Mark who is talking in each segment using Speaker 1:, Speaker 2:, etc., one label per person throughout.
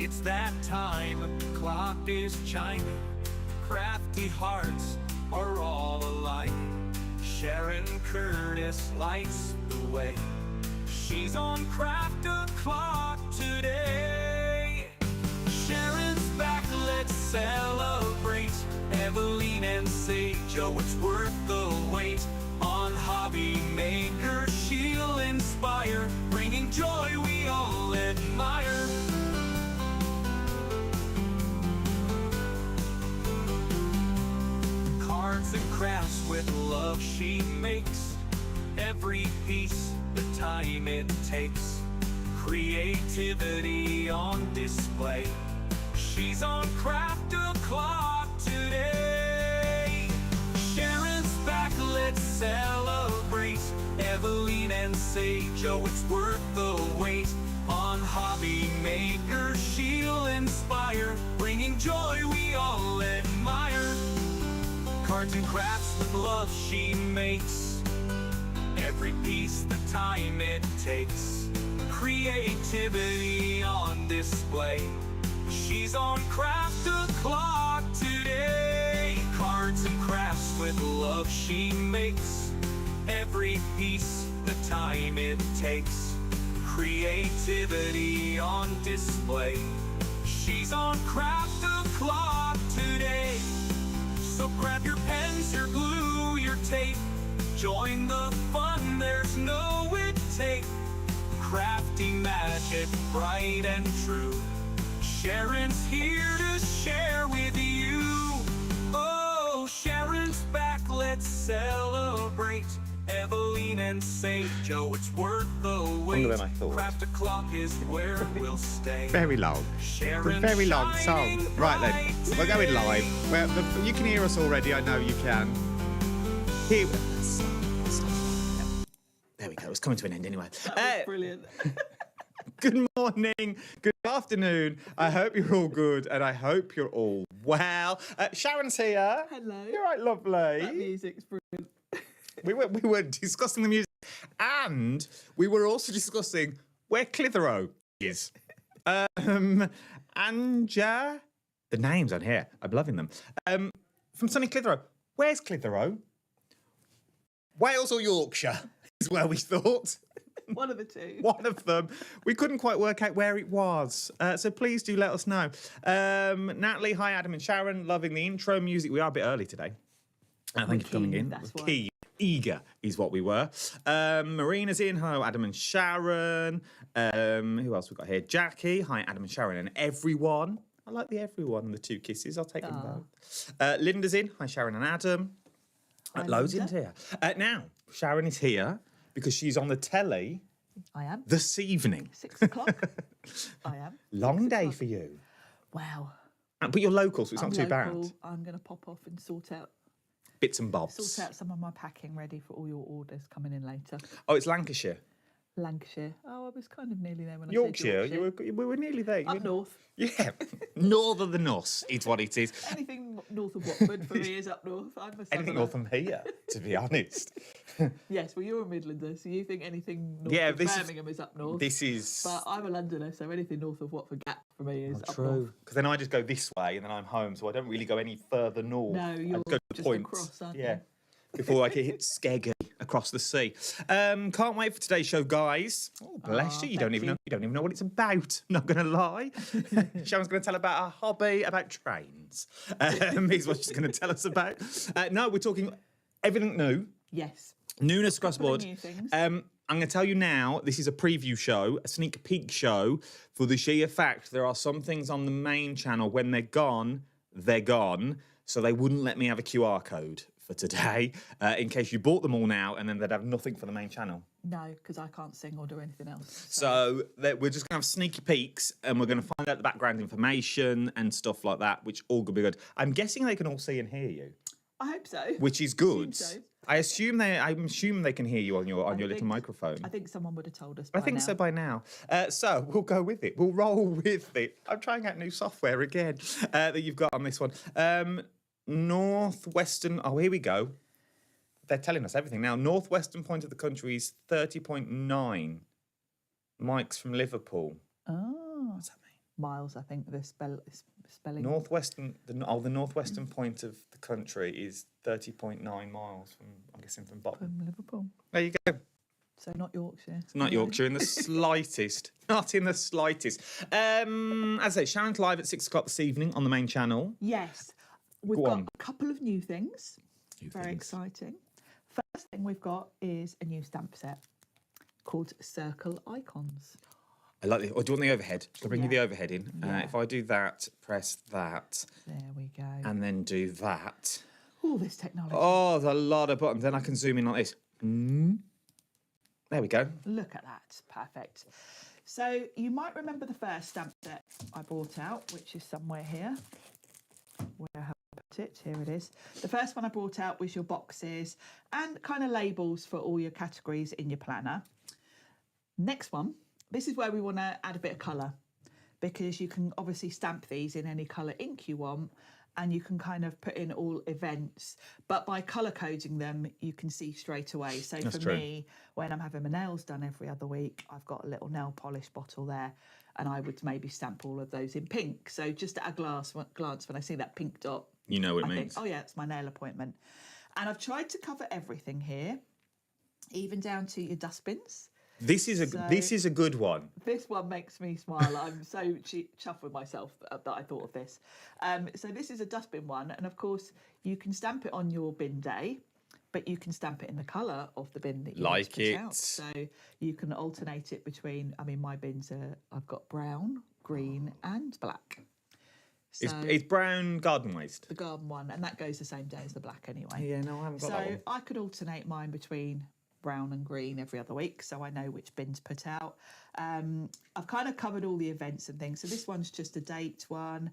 Speaker 1: It's that time, the clock is chiming. Crafty hearts are all alike. Sharon Curtis lights the way. She's on Craft O'Clock today. Sharon's back, let's celebrate. Eveline Sage, oh, it's worth the wait. On HobbyMaker, she'll inspire, bringing joy we all admire. Cards and crafts with love she makes. Every piece, the time it takes. Creativity on display. She's on Craft O'Clock today. Sharon's back, let's celebrate. Eveline Sage, oh, it's worth the wait. On HobbyMaker, she'll inspire, bringing joy we all admire. Cards and crafts with love she makes. Every piece, the time it takes. Creativity on display. She's on Craft O'Clock today. Cards and crafts with love she makes. Every piece, the time it takes. Creativity on display. She's on Craft O'Clock today. So grab your pens, your glue, your tape. Join the fun, there's no it tape. Crafty magic, bright and true. Sharon's here to share with you. Oh, Sharon's back, let's celebrate. Eveline Sage, oh, it's worth the wait.
Speaker 2: Longer than I thought.
Speaker 1: Craft O'Clock is where we'll stay.
Speaker 2: Very long.
Speaker 1: Sharon,
Speaker 2: It's a very long song.
Speaker 1: shining
Speaker 2: Right then, we're going live. Well, you can hear us already, I know you can. Here. There we go, it's coming to an end anyway.
Speaker 3: Brilliant.
Speaker 2: Good morning, good afternoon. I hope you're all good and I hope you're all well. Sharon's here.
Speaker 3: Hello.
Speaker 2: You're right, lovely.
Speaker 3: That music's brilliant.
Speaker 2: We were discussing the music and we were also discussing where Clitheroe is. The names on here, I'm loving them. From sunny Clitheroe. Where's Clitheroe? Wales or Yorkshire is where we thought.
Speaker 3: One of the two.
Speaker 2: One of them. We couldn't quite work out where it was. So please do let us know. Natalie, hi, Adam and Sharon. Loving the intro music. We are a bit early today. Thank you for coming in.
Speaker 3: That's why.
Speaker 2: Keen, eager is what we were. Marina's in. Hello, Adam and Sharon. Who else we got here? Jackie. Hi, Adam and Sharon. And everyone. I like the everyone and the two kisses. I'll take them both. Linda's in. Hi, Sharon and Adam. Loads in here. Now, Sharon is here because she's on the telly.
Speaker 3: I am.
Speaker 2: This evening.
Speaker 3: 6 o'clock. I am.
Speaker 2: Long day for you.
Speaker 3: Wow.
Speaker 2: But you're local, so it's
Speaker 3: I'm
Speaker 2: not too
Speaker 3: local.
Speaker 2: bad.
Speaker 3: I'm going to pop off and sort out
Speaker 2: Bits and bobs.
Speaker 3: some of my packing ready for all your orders coming in later.
Speaker 2: Oh, it's Lancashire.
Speaker 3: Lancashire. Oh, I was kind of nearly there when I
Speaker 2: Yorkshire.
Speaker 3: said Yorkshire.
Speaker 2: We were nearly there.
Speaker 3: Up north.
Speaker 2: Yeah. Northern than us is what it is.
Speaker 3: Anything north of Watford for me is up north. I'm a
Speaker 2: Anything
Speaker 3: southerner.
Speaker 2: north from here, to be honest.
Speaker 3: Yes, well, you're a Midlander, so you think anything north
Speaker 2: Yeah,
Speaker 3: of
Speaker 2: this is-
Speaker 3: Birmingham is up north.
Speaker 2: This is
Speaker 3: But I'm a Londoner, so anything north of Watford Gap for me is up
Speaker 2: true.
Speaker 3: north.
Speaker 2: Because then I just go this way and then I'm home, so I don't really go any further north.
Speaker 3: No,
Speaker 2: I
Speaker 3: you're
Speaker 2: go to the
Speaker 3: just
Speaker 2: point.
Speaker 3: across, aren't
Speaker 2: Yeah.
Speaker 3: you?
Speaker 2: Before I can hit Skeggy across the sea. Can't wait for today's show, guys. Oh, bless you. You don't
Speaker 3: thank
Speaker 2: even
Speaker 3: you.
Speaker 2: know. You don't even know what it's about. Not gonna lie. Sharon's gonna tell about her hobby about trains. Is what she's gonna tell us about. No, we're talking everything new.
Speaker 3: Yes.
Speaker 2: Newness across the
Speaker 3: Couple of
Speaker 2: board.
Speaker 3: new things.
Speaker 2: I'm going to tell you now, this is a preview show, a sneak peek show, for the sheer fact there are some things on the main channel, when they're gone, so they wouldn't let me have a QR code for today, in case you bought them all now, and then they'd have nothing for the main channel.
Speaker 3: No, because I can't sing or do anything else.
Speaker 2: So we're just going to have sneaky peeks, and we're going to find out the background information and stuff like that, which all could be good. I'm guessing they can all see and hear you.
Speaker 3: I hope so.
Speaker 2: Which is good.
Speaker 3: Assume so.
Speaker 2: I'm assuming they can hear you on your little
Speaker 3: think-
Speaker 2: microphone.
Speaker 3: I think someone would have told us.
Speaker 2: I think so by now. So we'll go with it. We'll roll with it. I'm trying out new software again that you've got on this one. Northwestern. Oh, here we go. They're telling us everything now. Northwestern point of the country is 30.9. Mike's from Liverpool.
Speaker 3: Oh.
Speaker 2: What's that mean?
Speaker 3: miles, I think, the spelling.
Speaker 2: The northwestern point of the country is 30.9 miles from, I'm guessing, from Bolton.
Speaker 3: From Liverpool.
Speaker 2: There you go.
Speaker 3: So not Yorkshire.
Speaker 2: It's not Yorkshire in the slightest. Not in the slightest. As I say, Sharon's live at 6 o'clock this evening on the main channel.
Speaker 3: Yes. We've
Speaker 2: Go
Speaker 3: got
Speaker 2: on.
Speaker 3: a couple of new things. Very
Speaker 2: things.
Speaker 3: exciting. First thing we've got is a new stamp set called Circle Icons.
Speaker 2: I like it. Or do you want the overhead? I'll bring you the
Speaker 3: Yeah.
Speaker 2: overhead in.
Speaker 3: Yeah.
Speaker 2: If I do that, press that,
Speaker 3: There we go.
Speaker 2: and then do that.
Speaker 3: All this technology.
Speaker 2: Oh, there's a lot of buttons. Then I can zoom in like this. There we go.
Speaker 3: Look at that. Perfect. So you might remember the first stamp set I brought out, which is somewhere here. Where have I put it? Here it is. The first one I brought out was your boxes and kind of labels for all your categories in your planner. Next one, this is where we want to add a bit of colour, because you can obviously stamp these in any colour ink you want, and you can kind of put in all events, but by colour coding them, you can see straight away. So
Speaker 2: That's
Speaker 3: for
Speaker 2: true.
Speaker 3: me, when I'm having my nails done every other week, I've got a little nail polish bottle there, and I would maybe stamp all of those in pink. So just at a glance, when I see that pink dot,
Speaker 2: You know what it
Speaker 3: I
Speaker 2: means.
Speaker 3: think, oh yeah, it's my nail appointment. And I've tried to cover everything here, even down to your dustbins.
Speaker 2: This is a good one.
Speaker 3: This one makes me smile. I'm so chuffed with myself that I thought of this. So this is a dustbin one, and of course you can stamp it on your bin day, but you can stamp it in the colour of the bin that you want to put out. So you can alternate it between. I mean, my bins I've got brown, green, and black. So
Speaker 2: It's brown garden waste.
Speaker 3: the garden one, and that goes the same day as the black anyway.
Speaker 2: Yeah, no, I haven't got that
Speaker 3: So
Speaker 2: one.
Speaker 3: I could alternate mine between brown and green every other week, so I know which bin to put out. I've kind of covered all the events and things. So this one's just a date one.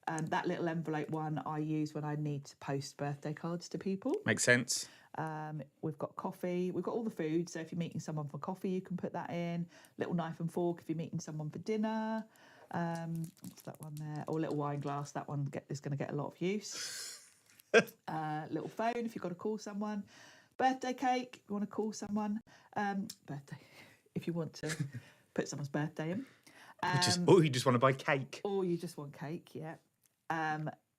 Speaker 3: That little envelope one I use when I need to post birthday cards to people.
Speaker 2: Makes sense.
Speaker 3: We've got coffee. We've got all the food. So if you're meeting someone for coffee, you can put that in. Little knife and fork if you're meeting someone for dinner. What's that one there? Or a little wine glass. That one is going to get a lot of use. Little phone if you've got to call someone. Birthday cake if you want to call someone. Birthday if you want to put someone's birthday in.
Speaker 2: You just want to buy cake.
Speaker 3: Or you just want cake, yeah.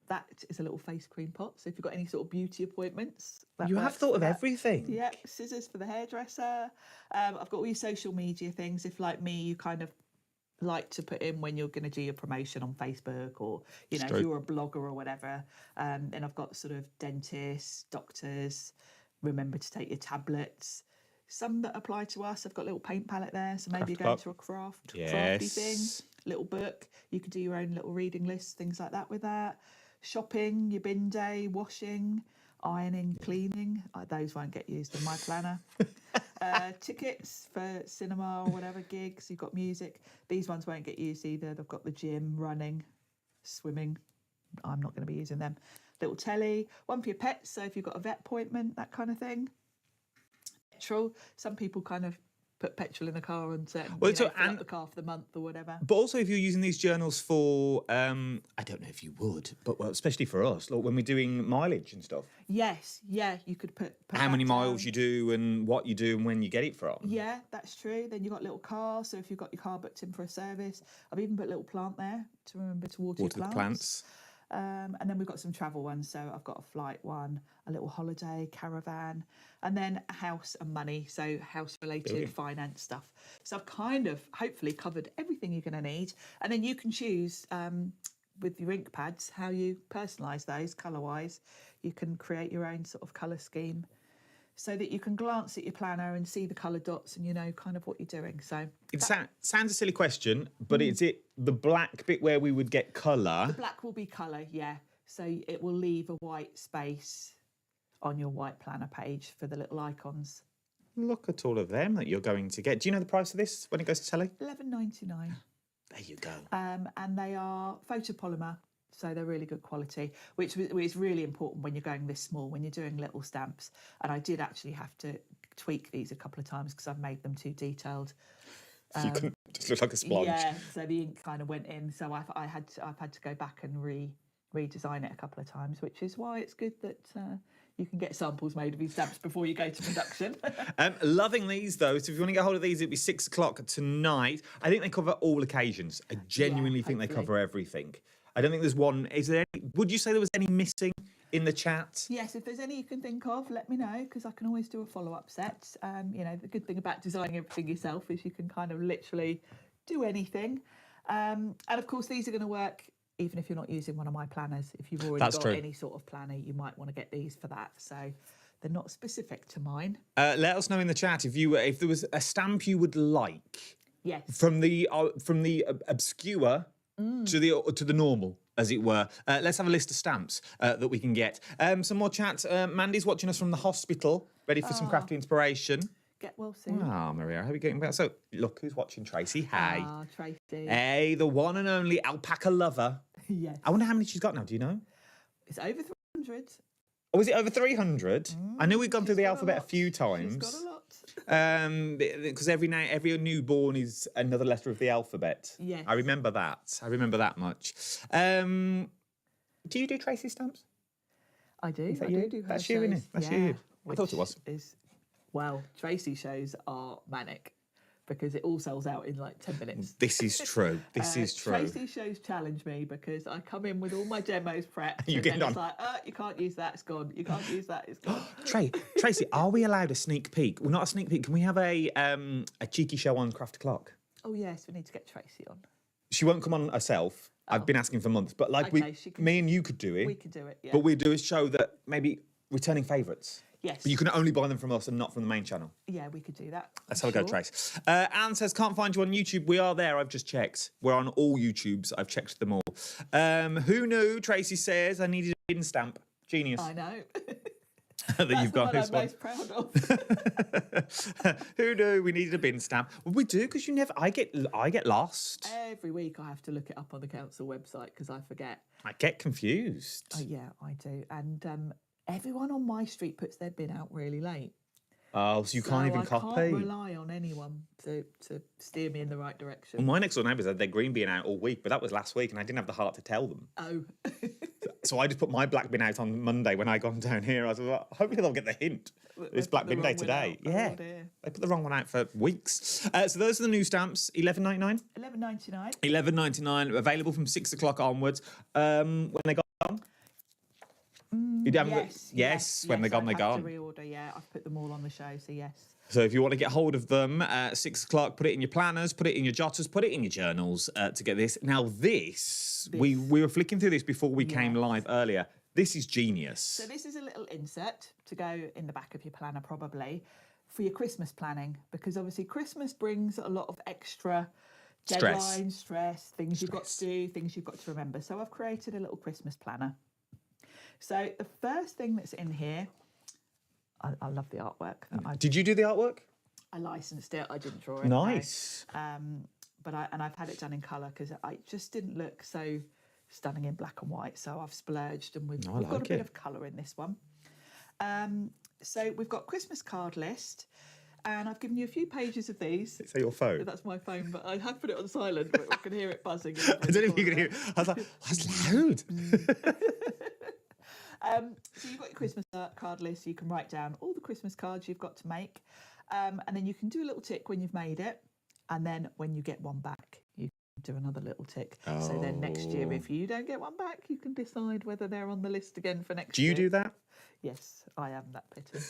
Speaker 3: That is a little face cream pot. So if you've got any sort of beauty appointments, that
Speaker 2: You have
Speaker 3: works
Speaker 2: thought
Speaker 3: for
Speaker 2: of
Speaker 3: that.
Speaker 2: everything.
Speaker 3: Yeah, scissors for the hairdresser. I've got all your social media things. If, like me, you kind of like to put in when you're going to do your promotion on Facebook, or, you know, if you're a blogger or whatever. Then I've got sort of dentists, doctors. Remember to take your tablets. Some that apply to us. I've got a little paint palette there. So maybe you're going to a crafty thing. Little book. You could do your own little reading list, things like that with that. Shopping, your bin day, washing, ironing, cleaning. Those won't get used in my planner. Tickets for cinema or whatever, gigs. You've got music. These ones won't get used either. They've got the gym, running, swimming. I'm not going to be using them. Little telly. One for your pets. So if you've got a vet appointment, that kind of thing. Petrol. Some people kind of put petrol in the car and fill up the car for the month or whatever.
Speaker 2: But also, if you're using these journals for, I don't know if you would, but especially for us, like when we're doing mileage and stuff.
Speaker 3: Yes, yeah, you could put
Speaker 2: How many
Speaker 3: that
Speaker 2: miles
Speaker 3: down.
Speaker 2: you do and what you do and when you get it from.
Speaker 3: Yeah, that's true. Then you've got little car. So if you've got your car booked in for a service, I've even put a little plant there to remember to water
Speaker 2: Water
Speaker 3: your
Speaker 2: the plants.
Speaker 3: And then we've got some travel ones. So I've got a flight one, a little holiday, caravan, and then a house and money. So house-related finance stuff. So I've kind of hopefully covered everything you're going to need. And then you can choose with your ink pads how you personalise those colour-wise. You can create your own sort of colour scheme, so that you can glance at your planner and see the colour dots and you know kind of what you're doing. So
Speaker 2: It sounds a silly question, but is it the black bit where we would get colour?
Speaker 3: the black will be colour, yeah. So it will leave a white space on your white planner page for the little icons.
Speaker 2: Look at all of them that you're going to get. Do you know the price of this when it goes to telly?
Speaker 3: $11.99.
Speaker 2: There you go.
Speaker 3: And they are photopolymer, so they're really good quality, which is really important when you're going this small, when you're doing little stamps. And I did actually have to tweak these a couple of times because I've made them too detailed.
Speaker 2: You just look like a sponge.
Speaker 3: Yeah, so the ink kind of went in. So I've had to go back and redesign it a couple of times, which is why it's good that you can get samples made of these stamps before you go to production.
Speaker 2: Loving these though. So if you want to get hold of these, it'll be 6 o'clock tonight. I think they cover all occasions. I genuinely think they
Speaker 3: hopefully.
Speaker 2: cover everything. I don't think there's one. Is there any, would you say there was any missing in the chat?
Speaker 3: Yes, if there's any you can think of, let me know, because I can always do a follow-up set. You know, the good thing about designing everything yourself is you can kind of literally do anything. And of course, these are going to work even if you're not using one of my planners. If you've already got any sort of planner, you might want to get these for that. So they're not specific to mine.
Speaker 2: Let us know in the chat if there was a stamp you would like.
Speaker 3: Yes.
Speaker 2: From the obscure to the normal, as it were. Let's have a list of stamps that we can get. Some more chat. Mandy's watching us from the hospital, ready for some crafty inspiration.
Speaker 3: Get well soon.
Speaker 2: Oh, Maria, I hope you're getting better. So, look who's watching, Tracy. Hey.
Speaker 3: Ah, Tracy.
Speaker 2: Hey, the one and only alpaca lover.
Speaker 3: Yes.
Speaker 2: I wonder how many she's got now. Do you know?
Speaker 3: It's over 300.
Speaker 2: Oh, is it over 300? I know we've gone through the alphabet a few
Speaker 3: She's
Speaker 2: times.
Speaker 3: got a lot.
Speaker 2: Because every newborn is another letter of the alphabet.
Speaker 3: Yes.
Speaker 2: I remember that. I remember that much. Do you do Tracy stamps?
Speaker 3: I do.
Speaker 2: Is that
Speaker 3: I
Speaker 2: you?
Speaker 3: do her
Speaker 2: That's you, isn't it?
Speaker 3: shows.
Speaker 2: That's
Speaker 3: yeah,
Speaker 2: you. I thought it
Speaker 3: which
Speaker 2: was.
Speaker 3: Well, Tracy shows are manic because it all sells out in like 10 minutes.
Speaker 2: This is true. This is true.
Speaker 3: Tracy shows challenge me because I come in with all my demos prepped.
Speaker 2: You
Speaker 3: and
Speaker 2: get
Speaker 3: then
Speaker 2: done.
Speaker 3: it's like, you can't use that, it's gone. You can't use that, it's gone.
Speaker 2: Tracy, are we allowed a sneak peek? Well, not a sneak peek. Can we have a cheeky show on Craft O'Clock?
Speaker 3: Oh, yes, we need to get Tracy on.
Speaker 2: She won't come on herself. I've been asking for months, but like me and you could do it.
Speaker 3: We could do it, yeah.
Speaker 2: But we'd do a show that maybe returning favourites.
Speaker 3: Yes.
Speaker 2: But you can only buy them from us and not from the main channel.
Speaker 3: Yeah, we could do that.
Speaker 2: Let's have a go, Trace. Anne says, can't find you on YouTube. We are there. I've just checked. We're on all YouTubes. I've checked them all. Who knew? Tracy says, I needed a bin stamp. Genius.
Speaker 3: I know.
Speaker 2: that you've got
Speaker 3: That's
Speaker 2: this
Speaker 3: the one
Speaker 2: one.
Speaker 3: I'm most proud of.
Speaker 2: Who knew we needed a bin stamp? Well, we do, because I get lost.
Speaker 3: Every week I have to look it up on the council website because I forget.
Speaker 2: I get confused.
Speaker 3: Oh, yeah, I do. And everyone on my street puts their bin out really late.
Speaker 2: Oh, so you can't even copy?
Speaker 3: I can't rely on anyone to steer me in the right direction.
Speaker 2: Well, my next door neighbours had their green bin out all week, but that was last week and I didn't have the heart to tell them.
Speaker 3: Oh.
Speaker 2: So I just put my black bin out on Monday when I got down here. I was like, hopefully they'll get the hint. It's black bin day today. Yeah.
Speaker 3: Oh, dear.
Speaker 2: They put the wrong one out for weeks. So those are the new stamps. $11.99?
Speaker 3: $11.99.
Speaker 2: $11.99, available from 6 o'clock onwards. When they got on? Yes, when they're gone, they're gone.
Speaker 3: To reorder, yeah. I've put them all on the show, so yes.
Speaker 2: So if you want to get hold of them at 6 o'clock, put it in your planners, put it in your jotters, put it in your journals to get this. Now this. We were flicking through this before we came live earlier. This is genius.
Speaker 3: So this is a little insert to go in the back of your planner probably for your Christmas planning, because obviously Christmas brings a lot of extra deadlines, stress, things you've got to do, things you've got to remember. So I've created a little Christmas planner. So the first thing that's in here, I love the artwork.
Speaker 2: Did you do the artwork?
Speaker 3: I licensed it. I didn't draw it.
Speaker 2: Nice.
Speaker 3: No. But I've had it done in colour because it just didn't look so stunning in black and white. So I've splurged and we've got a bit of colour in this one. So we've got Christmas card list. And I've given you a few pages of these.
Speaker 2: Is that your phone?
Speaker 3: That's my phone, but I have put it on silent, but I can hear it buzzing.
Speaker 2: I don't know if you can hear it. I was like, that's loud.
Speaker 3: So you've got your Christmas card list. So you can write down all the Christmas cards you've got to make. And then you can do a little tick when you've made it. And then when you get one back, you can do another little tick. Oh. So then next year, if you don't get one back, you can decide whether they're on the list again for next year.
Speaker 2: Do you do that?
Speaker 3: Yes, I am that petty.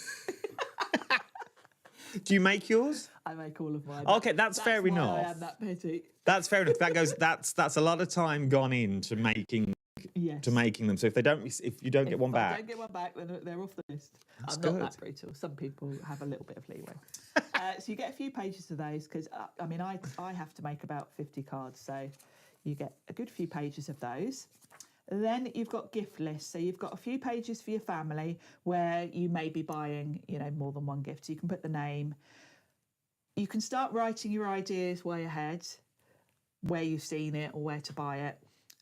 Speaker 2: Do you make yours?
Speaker 3: I make all of mine.
Speaker 2: Okay, that's fair enough.
Speaker 3: I am that petty.
Speaker 2: That's fair enough. That's a lot of time gone into making them. So if you don't get one back,
Speaker 3: I don't get one back, then they're off the list.
Speaker 2: That's
Speaker 3: I'm
Speaker 2: good.
Speaker 3: not that brutal. Some people have a little bit of leeway. So you get a few pages of those because I have to make about 50 cards, so you get a good few pages of those. Then you've got gift lists. So you've got a few pages for your family where you may be buying, more than one gift. So you can put the name. You can start writing your ideas way ahead, where you've seen it or where to buy it,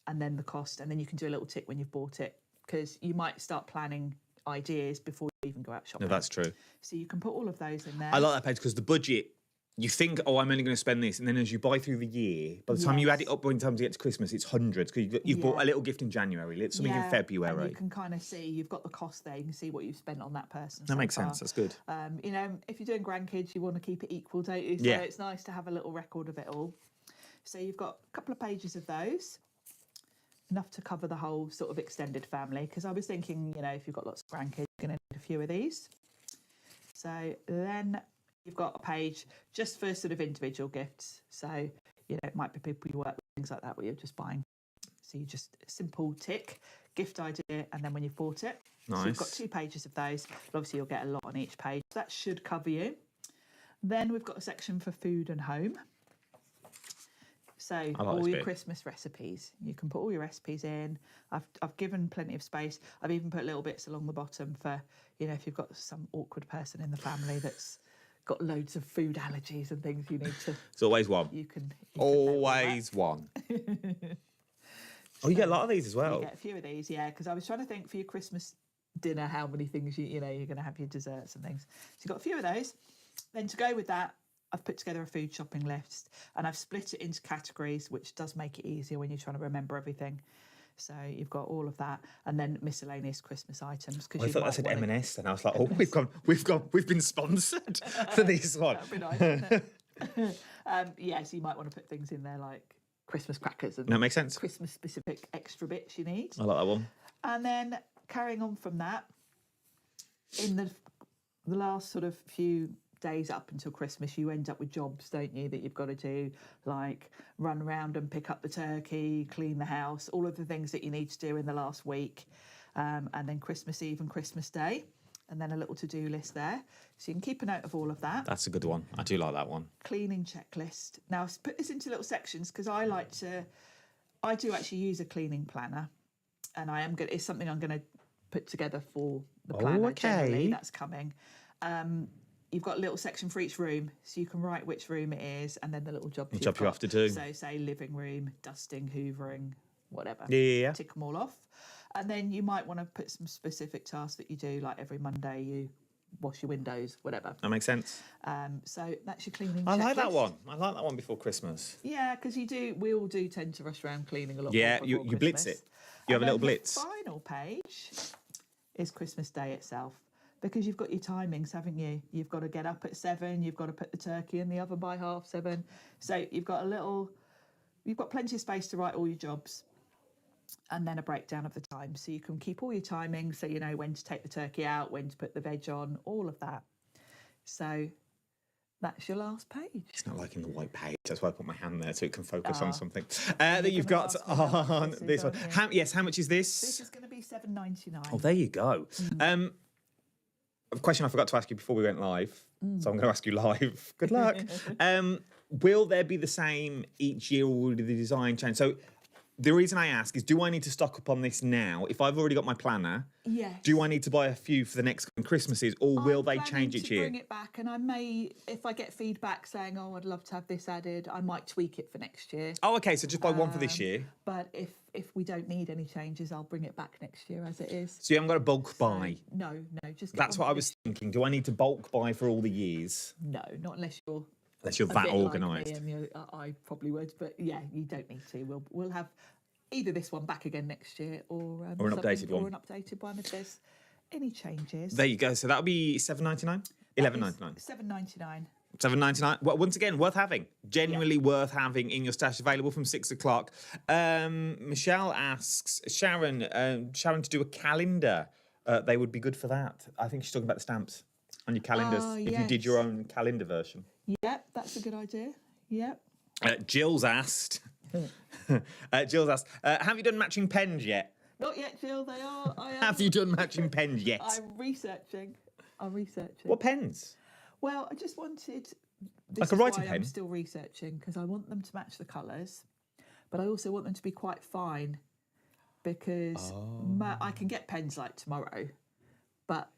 Speaker 3: and then the cost. And then you can do a little tick when you've bought it, because you might start planning ideas before you even go out shopping.
Speaker 2: No, that's true.
Speaker 3: So you can put all of those in there.
Speaker 2: I like that page because the budget you think, oh, I'm only going to spend this, and then as you buy through the year, by the time you add it up, when time to get to Christmas, it's hundreds because you've bought a little gift in January, something in February.
Speaker 3: And you can kind of see you've got the cost there. You can see what you've spent on that person.
Speaker 2: That makes sense. That's good.
Speaker 3: You know, if you're doing grandkids, you want to keep it equal, don't you? So it's nice to have a little record of it all. So you've got a couple of pages of those, enough to cover the whole sort of extended family. Because I was thinking, you know, if you've got lots of grandkids, you're going to need a few of these. So then you've got a page just for sort of individual gifts. So, you know, it might be people you work with, things like that, where you're just buying. So you just simple tick, gift idea, and then when you've bought it.
Speaker 2: Nice.
Speaker 3: So you've got 2 pages of those. But obviously, you'll get a lot on each page. That should cover you. Then we've got a section for food and home. So all your Christmas recipes. You can put all your recipes in. I've given plenty of space. I've even put little bits along the bottom for, you know, if you've got some awkward person in the family that's got loads of food allergies and things you need to.
Speaker 2: It's always one.
Speaker 3: You can
Speaker 2: always one. Oh, you get a lot of these as well.
Speaker 3: You get a few of these, yeah. Because I was trying to think for your Christmas dinner how many things you know you're going to have your desserts and things. So you've got a few of those. Then to go with that, I've put together a food shopping list and I've split it into categories, which does make it easier when you're trying to remember everything. So you've got all of that, and then miscellaneous Christmas items.
Speaker 2: I thought that said M&S, and I was like, oh, we've been sponsored for this one.
Speaker 3: That'd be nice, wouldn't it? So you might want to put things in there like Christmas crackers and
Speaker 2: that makes sense.
Speaker 3: Christmas specific extra bits you need.
Speaker 2: I like that one.
Speaker 3: And then carrying on from that, in the last sort of few days up until Christmas, you end up with jobs, don't you, that you've got to do, like run around and pick up the turkey, clean the house, all of the things that you need to do in the last week, and then Christmas Eve and Christmas Day, and then a little to-do list there. So you can keep a note of all of that.
Speaker 2: That's a good one. I do like that one.
Speaker 3: Cleaning checklist. Now, I've put this into little sections because I do actually use a cleaning planner, and it's something I'm going to put together for the planner. Generally, that's coming. You've got a little section for each room, so you can write which room it is, and then the little job
Speaker 2: you have to do.
Speaker 3: So, say living room, dusting, hoovering, whatever.
Speaker 2: Yeah.
Speaker 3: Tick them all off, and then you might want to put some specific tasks that you do, like every Monday you wash your windows, whatever.
Speaker 2: That makes sense.
Speaker 3: So that's your cleaning.
Speaker 2: I like that one. I like that one before Christmas.
Speaker 3: Yeah, because we all do tend to rush around cleaning a lot.
Speaker 2: Yeah,
Speaker 3: more
Speaker 2: you blitz it. You have a little blitz.
Speaker 3: The final page is Christmas Day itself. Because you've got your timings, haven't you? You've got to get up at 7. You've got to put the turkey in the oven by 7:30. So you've got plenty of space to write all your jobs, and then a breakdown of the time. So you can keep all your timings, so you know when to take the turkey out, when to put the veg on, all of that. So that's your last page.
Speaker 2: It's not like in the white page. That's why I put my hand there so it can focus on something that you've got on this one. How much is this?
Speaker 3: This is going to be $7.99.
Speaker 2: Oh, there you go. A question I forgot to ask you before we went live, so I'm going to ask you live. Good luck. Will there be the same each year, or will the design change? So the reason I ask is, do I need to stock up on this now? If I've already got my planner,
Speaker 3: yes.
Speaker 2: Do I need to buy a few for the next Christmases, or will they change each year?
Speaker 3: Bring it back, and I may, if I get feedback saying, "Oh, I'd love to have this added," I might tweak it for next year.
Speaker 2: Oh, okay. So just buy one for this year.
Speaker 3: But if we don't need any changes, I'll bring it back next year as it is.
Speaker 2: So you haven't got a bulk buy?
Speaker 3: No, just.
Speaker 2: That's what I was thinking. Do I need to bulk buy for all the years?
Speaker 3: No, not unless you're.
Speaker 2: Unless you're that organised.
Speaker 3: Like I probably would, but yeah, you don't need to. We'll have either this one back again next year, or an updated one. Or an updated one if there's any changes.
Speaker 2: There you go. So that'll be $7.99, $11.99.
Speaker 3: $7.99.
Speaker 2: $7.99. Well, once again, worth having. Genuinely worth having in your stash. Available from 6 o'clock. Michelle asks Sharon to do a calendar. They would be good for that. I think she's talking about the stamps on your calendars. If you did your own calendar version.
Speaker 3: Yep, that's a good idea. Yep.
Speaker 2: Jill's asked. Have you done matching pens yet?
Speaker 3: Not yet, Jill. They are.
Speaker 2: Have you done matching pens yet?
Speaker 3: I'm researching.
Speaker 2: What pens?
Speaker 3: Well, I just wanted.
Speaker 2: Like a writing pen?
Speaker 3: I'm still researching because I want them to match the colours, but I also want them to be quite fine because I can get pens like tomorrow, but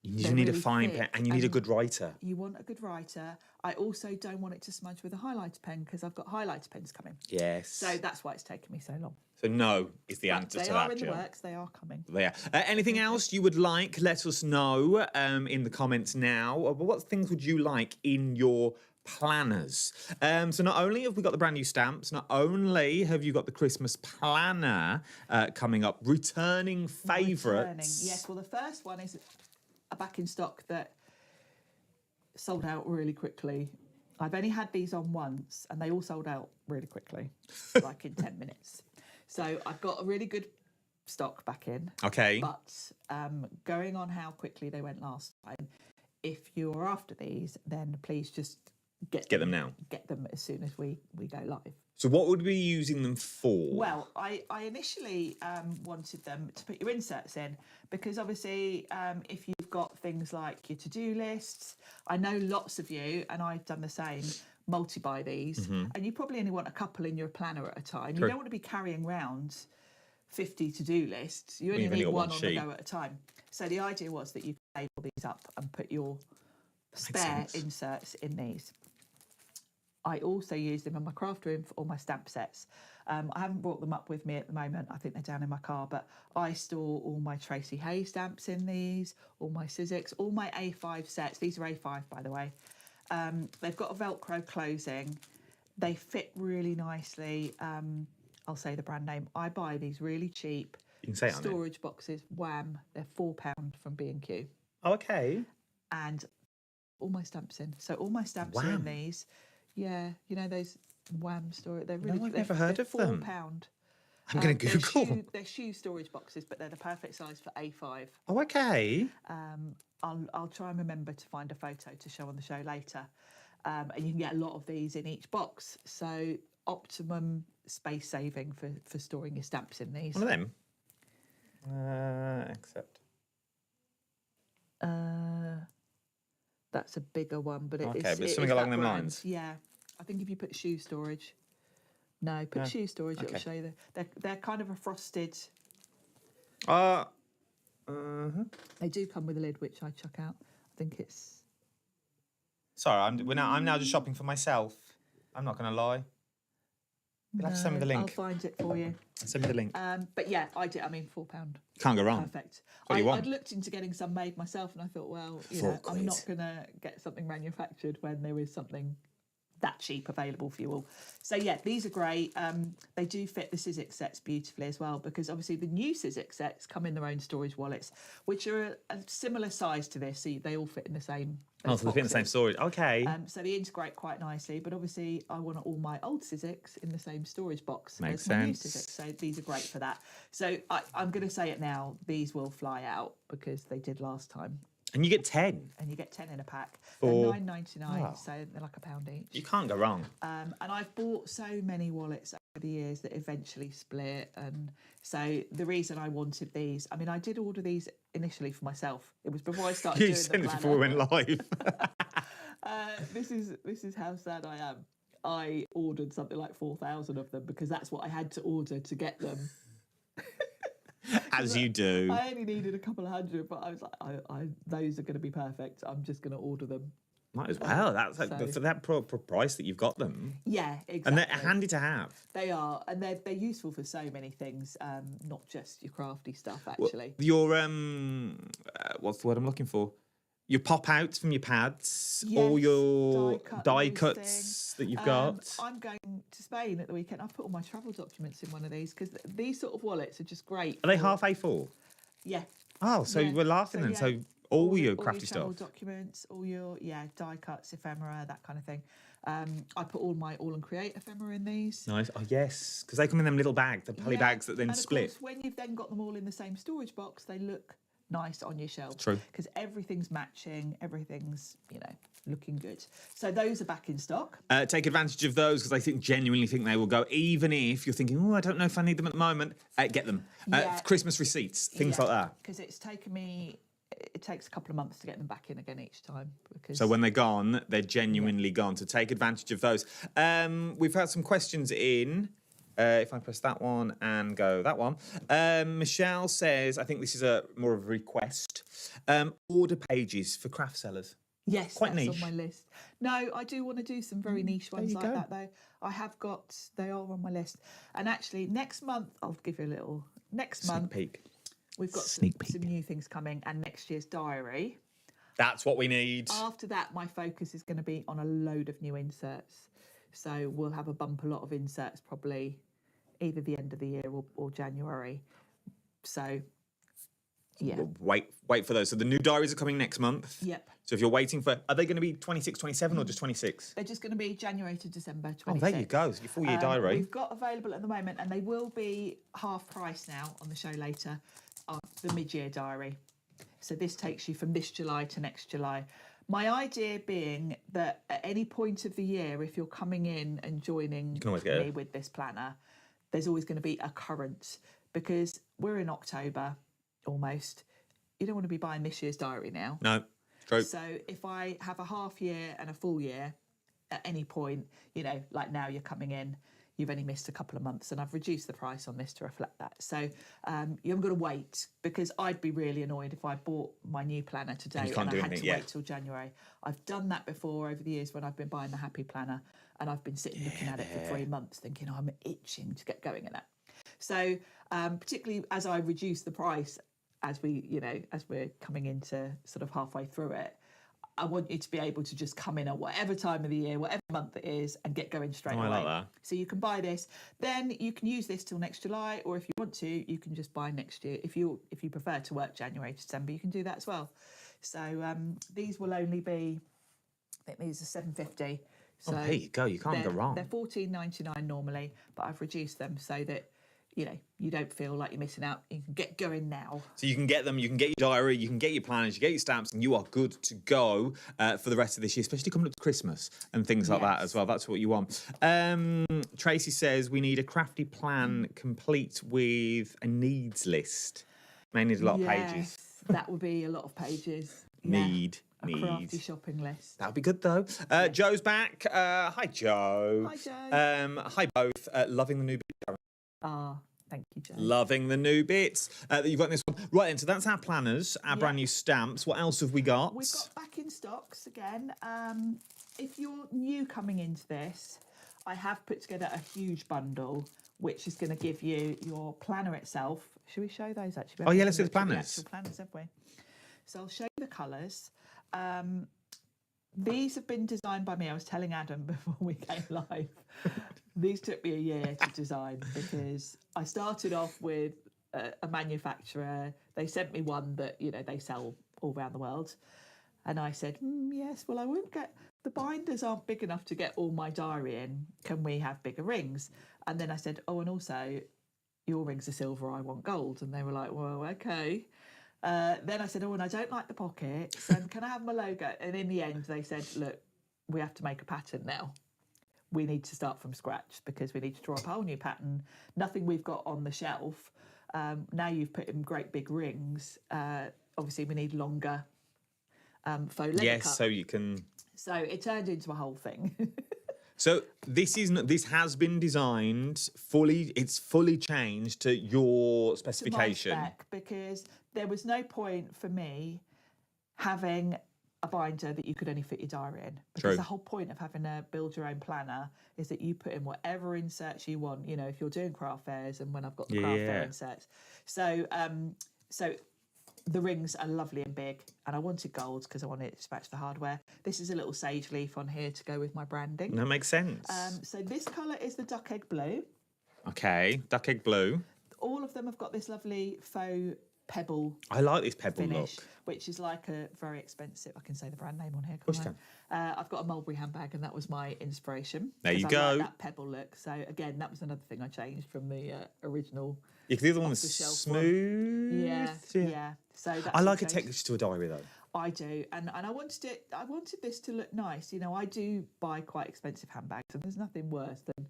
Speaker 2: you need really a fine pen, and you need a good writer.
Speaker 3: You want a good writer. I also don't want it to smudge with a highlighter pen because I've got highlighter pens coming.
Speaker 2: Yes.
Speaker 3: So that's why it's taken me so long.
Speaker 2: So no is the answer to that,
Speaker 3: They are in
Speaker 2: Jill.
Speaker 3: the works. They are coming.
Speaker 2: They are. Anything else you would like? Let us know in the comments now. What things would you like in your planners. So not only have we got the brand new stamps, not only have you got the Christmas planner coming up, returning favourites.
Speaker 3: Yes, well, the first one is a back in stock that sold out really quickly. I've only had these on once and they all sold out really quickly, like in 10 minutes. So I've got a really good stock back in.
Speaker 2: Okay.
Speaker 3: But going on how quickly they went last time, if you're after these, then please just get
Speaker 2: them now.
Speaker 3: Get them as soon as we go live.
Speaker 2: So what would we be using them for?
Speaker 3: Well, I initially wanted them to put your inserts in because obviously if you've got things like your to-do lists, I know lots of you, and I've done the same, multi-buy these, and you probably only want a couple in your planner at a time.
Speaker 2: True.
Speaker 3: You don't want to be carrying around 50 to-do lists. You only need one on the go at a time. So the idea was that you could label these up and put your spare inserts in these. I also use them in my craft room for all my stamp sets. I haven't brought them up with me at the moment. I think they're down in my car, but I store all my Tracy Hay stamps in these, all my Sizzix, all my A5 sets. These are A5, by the way. They've got a Velcro closing. They fit really nicely. I'll say the brand name. I buy these really cheap
Speaker 2: You can say it on it.
Speaker 3: storage boxes. Wham! They're £4 from B&Q.
Speaker 2: Oh, okay.
Speaker 3: And all my stamps in. So all my stamps are in these. Yeah, you know those Wham storage. They're really.
Speaker 2: I've never heard of them.
Speaker 3: £4.
Speaker 2: I'm going to Google.
Speaker 3: They're shoe storage boxes, but they're the perfect size for A5.
Speaker 2: Oh, okay.
Speaker 3: I'll try and remember to find a photo to show on the show later. And you can get a lot of these in each box. So optimum space saving for storing your stamps in these.
Speaker 2: One of them. Accept.
Speaker 3: That's a bigger one, but
Speaker 2: Okay, but something along them lines.
Speaker 3: Yeah, I think if you put shoe storage, shoe storage, it'll show you they're kind of a frosted. They do come with a lid, which I chuck out. I think it's.
Speaker 2: Sorry, I'm now just shopping for myself. I'm not going to lie. You'll have to send me the link.
Speaker 3: I'll find it for you.
Speaker 2: Send me the link.
Speaker 3: But yeah, I did. I mean, £4.
Speaker 2: Can't go wrong.
Speaker 3: Perfect.
Speaker 2: What do you want?
Speaker 3: I'd looked into getting some made myself, and I thought, well, you know, I'm not going to get something manufactured when there is something that cheap available for you all. So yeah, these are great. They do fit the Sizzix sets beautifully as well, because obviously the new Sizzix sets come in their own storage wallets, which are a similar size to this, so they all fit in the same.
Speaker 2: Oh, so they fit in the same storage. Okay.
Speaker 3: So they integrate quite nicely, but obviously I want all my old Sizzix in the same storage box
Speaker 2: Makes
Speaker 3: as my new
Speaker 2: sense.
Speaker 3: Sizzix, so these are great for that. So I'm going to say it now, these will fly out because they did last time.
Speaker 2: And you get 10.
Speaker 3: And you get 10 in a pack.
Speaker 2: For-
Speaker 3: They're $9.99, so they're like £1 each.
Speaker 2: You can't go wrong.
Speaker 3: And I've bought so many wallets over the years that eventually split. And so the reason I wanted these, I mean, I did order these initially for myself. It was before I started
Speaker 2: You
Speaker 3: doing
Speaker 2: sent
Speaker 3: the
Speaker 2: it before we
Speaker 3: planner.
Speaker 2: went live.
Speaker 3: This is how sad I am. I ordered something like 4,000 of them because that's what I had to order to get them.
Speaker 2: As you do.
Speaker 3: I only needed a couple of hundred, but I was like, those are going to be perfect. I'm just going to order them.
Speaker 2: Might as well. That's like,
Speaker 3: So-
Speaker 2: for that price that you've got them.
Speaker 3: Yeah, exactly.
Speaker 2: And they're handy to have.
Speaker 3: They are, and they're useful for so many things, not just your crafty stuff. Actually,
Speaker 2: Your what's the word I'm looking for? Your pop outs from your pads, all
Speaker 3: Yes,
Speaker 2: your die
Speaker 3: die
Speaker 2: cuts that you've got.
Speaker 3: I'm going to Spain at the weekend. I've put all my travel documents in one of these because these sort of wallets are just great.
Speaker 2: Are they
Speaker 3: for-
Speaker 2: half A4?
Speaker 3: Yeah.
Speaker 2: Oh, so
Speaker 3: Yeah.
Speaker 2: we're laughing then.
Speaker 3: yeah,
Speaker 2: So all your
Speaker 3: all
Speaker 2: crafty
Speaker 3: travel
Speaker 2: stuff.
Speaker 3: documents, all your die cuts, ephemera, that kind of thing. I put all my All and Create ephemera in these.
Speaker 2: Nice. Oh yes, because they come in them little bags, the poly
Speaker 3: Yeah,
Speaker 2: bags that then
Speaker 3: and of
Speaker 2: split.
Speaker 3: course, when you've then got them all in the same storage box, they look nice on your shelf.
Speaker 2: True.
Speaker 3: Because everything's matching, everything's, looking good. So those are back in stock.
Speaker 2: Take advantage of those because I genuinely think they will go. Even if you're thinking, oh, I don't know if I need them at the moment, get them.
Speaker 3: Yeah.
Speaker 2: Christmas receipts, things like that.
Speaker 3: Because it's taken me, it takes a couple of months to get them back in again each time. Because
Speaker 2: So when they're gone, they're genuinely gone. So take advantage of those. We've had some questions in. If I press that one and go that one. Michelle says, I think this is more of a request. Order pages for craft sellers.
Speaker 3: yes,
Speaker 2: quite
Speaker 3: that's
Speaker 2: niche.
Speaker 3: on my list. No, I do want to do some very niche ones
Speaker 2: you
Speaker 3: like
Speaker 2: go.
Speaker 3: that though. They are on my list. And actually next month, I'll give you a little, next
Speaker 2: Sneak
Speaker 3: month,
Speaker 2: peek.
Speaker 3: we've got some
Speaker 2: Sneak peek.
Speaker 3: new things coming, and next year's diary.
Speaker 2: That's what we need.
Speaker 3: After that, my focus is going to be on a load of new inserts. So we'll have a bumper lot of inserts probably either the end of the year or January. So, yeah.
Speaker 2: We'll wait for those. So the new diaries are coming next month.
Speaker 3: Yep.
Speaker 2: So if you're waiting for, are they going to be 26, 27 or just 26?
Speaker 3: They're just going to be January to December 26.
Speaker 2: Oh, there you go. Your full year diary.
Speaker 3: We've got available at the moment, and they will be half price now on the show later, the mid-year diary. So this takes you from this July to next July. My idea being that at any point of the year, if you're coming in and joining me with this planner, there's always going to be a current, because we're in October almost. You don't want to be buying this year's diary now.
Speaker 2: No, true.
Speaker 3: So if I have a half year and a full year at any point, you know, like now you're coming in, you've only missed a couple of months, and I've reduced the price on this to reflect that. So you haven't got to wait, because I'd be really annoyed if I bought my new planner today and I had to wait till January. I've done that before over the years when I've been buying the Happy Planner, and I've been sitting looking at it for 3 months thinking, oh, I'm itching to get going in that. So particularly as I reduce the price, as we're coming into sort of halfway through it, I want you to be able to just come in at whatever time of the year, whatever month it is, and get going straight away.
Speaker 2: I like that.
Speaker 3: So you can buy this. Then you can use this till next July, or if you want to, you can just buy next year. If you prefer to work January to December, you can do that as well. So these will only be, I think these are $7.50. So
Speaker 2: there you go. You can't go wrong.
Speaker 3: They're $14.99 normally, but I've reduced them so that you don't feel like you're missing out. You can get going now.
Speaker 2: So you can get them, you can get your diary, you can get your planners, you get your stamps, and you are good to go for the rest of this year, especially coming up to Christmas and things like that as well. That's what you want. Tracy says we need a crafty plan complete with a needs list. May need a lot of pages.
Speaker 3: That would be a lot of pages.
Speaker 2: Need.
Speaker 3: A crafty shopping list.
Speaker 2: That would be good though. Joe's back. Hi, Joe.
Speaker 3: Hi, Joe.
Speaker 2: Hi, both. Loving the new bit.
Speaker 3: Thank you, Joe.
Speaker 2: Loving the new bits that you've got in this one. Right then, so that's our planners, our brand new stamps. What else have we got?
Speaker 3: We've got back in stocks again. If you're new coming into this, I have put together a huge bundle, which is going to give you your planner itself. Should we show those actually?
Speaker 2: Oh yeah, let's do the planners.
Speaker 3: The actual planners, have we? So I'll show you the colours. These have been designed by me. I was telling Adam before we came live. These took me a year to design, because I started off with a manufacturer. They sent me one that, they sell all around the world. And I said, yes, well, I won't get, the binders aren't big enough to get all my diary in. Can we have bigger rings? And then I said, oh, and also your rings are silver, I want gold. And they were like, well, okay. Then I said, oh, and I don't like the pockets. And can I have my logo? And in the end, they said, look, we have to make a pattern now. We need to start from scratch, because we need to draw up a whole new pattern. Nothing we've got on the shelf. Now you've put in great big rings. Obviously, we need longer faux leather cut.
Speaker 2: So you can.
Speaker 3: So it turned into a whole thing.
Speaker 2: So this has been designed fully. It's fully changed to your specification.
Speaker 3: To my spec, because there was no point for me having a binder that you could only fit your diary in. Because the whole point of having a build your own planner is that you put in whatever inserts you want. If you're doing craft fairs, and when I've got the craft fair inserts. So the rings are lovely and big, and I wanted gold because I wanted it to match the hardware. This is a little sage leaf on here to go with my branding.
Speaker 2: That makes sense.
Speaker 3: So this colour is the duck egg blue.
Speaker 2: Okay, duck egg blue.
Speaker 3: All of them have got this lovely faux pebble.
Speaker 2: I like this pebble
Speaker 3: finish,
Speaker 2: look,
Speaker 3: which is like a very expensive. I can say the brand name on here.
Speaker 2: Of course you
Speaker 3: can. I've got a mulberry handbag, and that was my inspiration.
Speaker 2: There you
Speaker 3: I
Speaker 2: go.
Speaker 3: like that pebble look. So again, that was another thing I changed from the original.
Speaker 2: Yeah, because the other one was smooth.
Speaker 3: Yeah. So that's
Speaker 2: I like a texture to a diary though.
Speaker 3: I do, and I wanted this to look nice. I do buy quite expensive handbags, and there's nothing worse than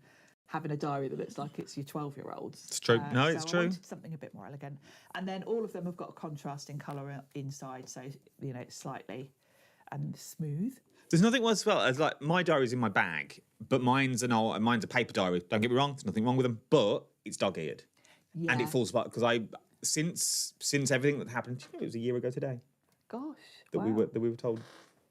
Speaker 3: having a diary that looks like it's your 12-year-old's.
Speaker 2: It's true. It's true.
Speaker 3: I wanted something a bit more elegant. And then all of them have got a contrasting colour inside, so it's slightly and smooth.
Speaker 2: There's nothing worse as well as like my diary's in my bag, but mine's a paper diary. Don't get me wrong, there's nothing wrong with them, but it's dog-eared.
Speaker 3: Yeah.
Speaker 2: And it falls apart because since everything that happened, it was a year ago today.
Speaker 3: Gosh.
Speaker 2: That we were told.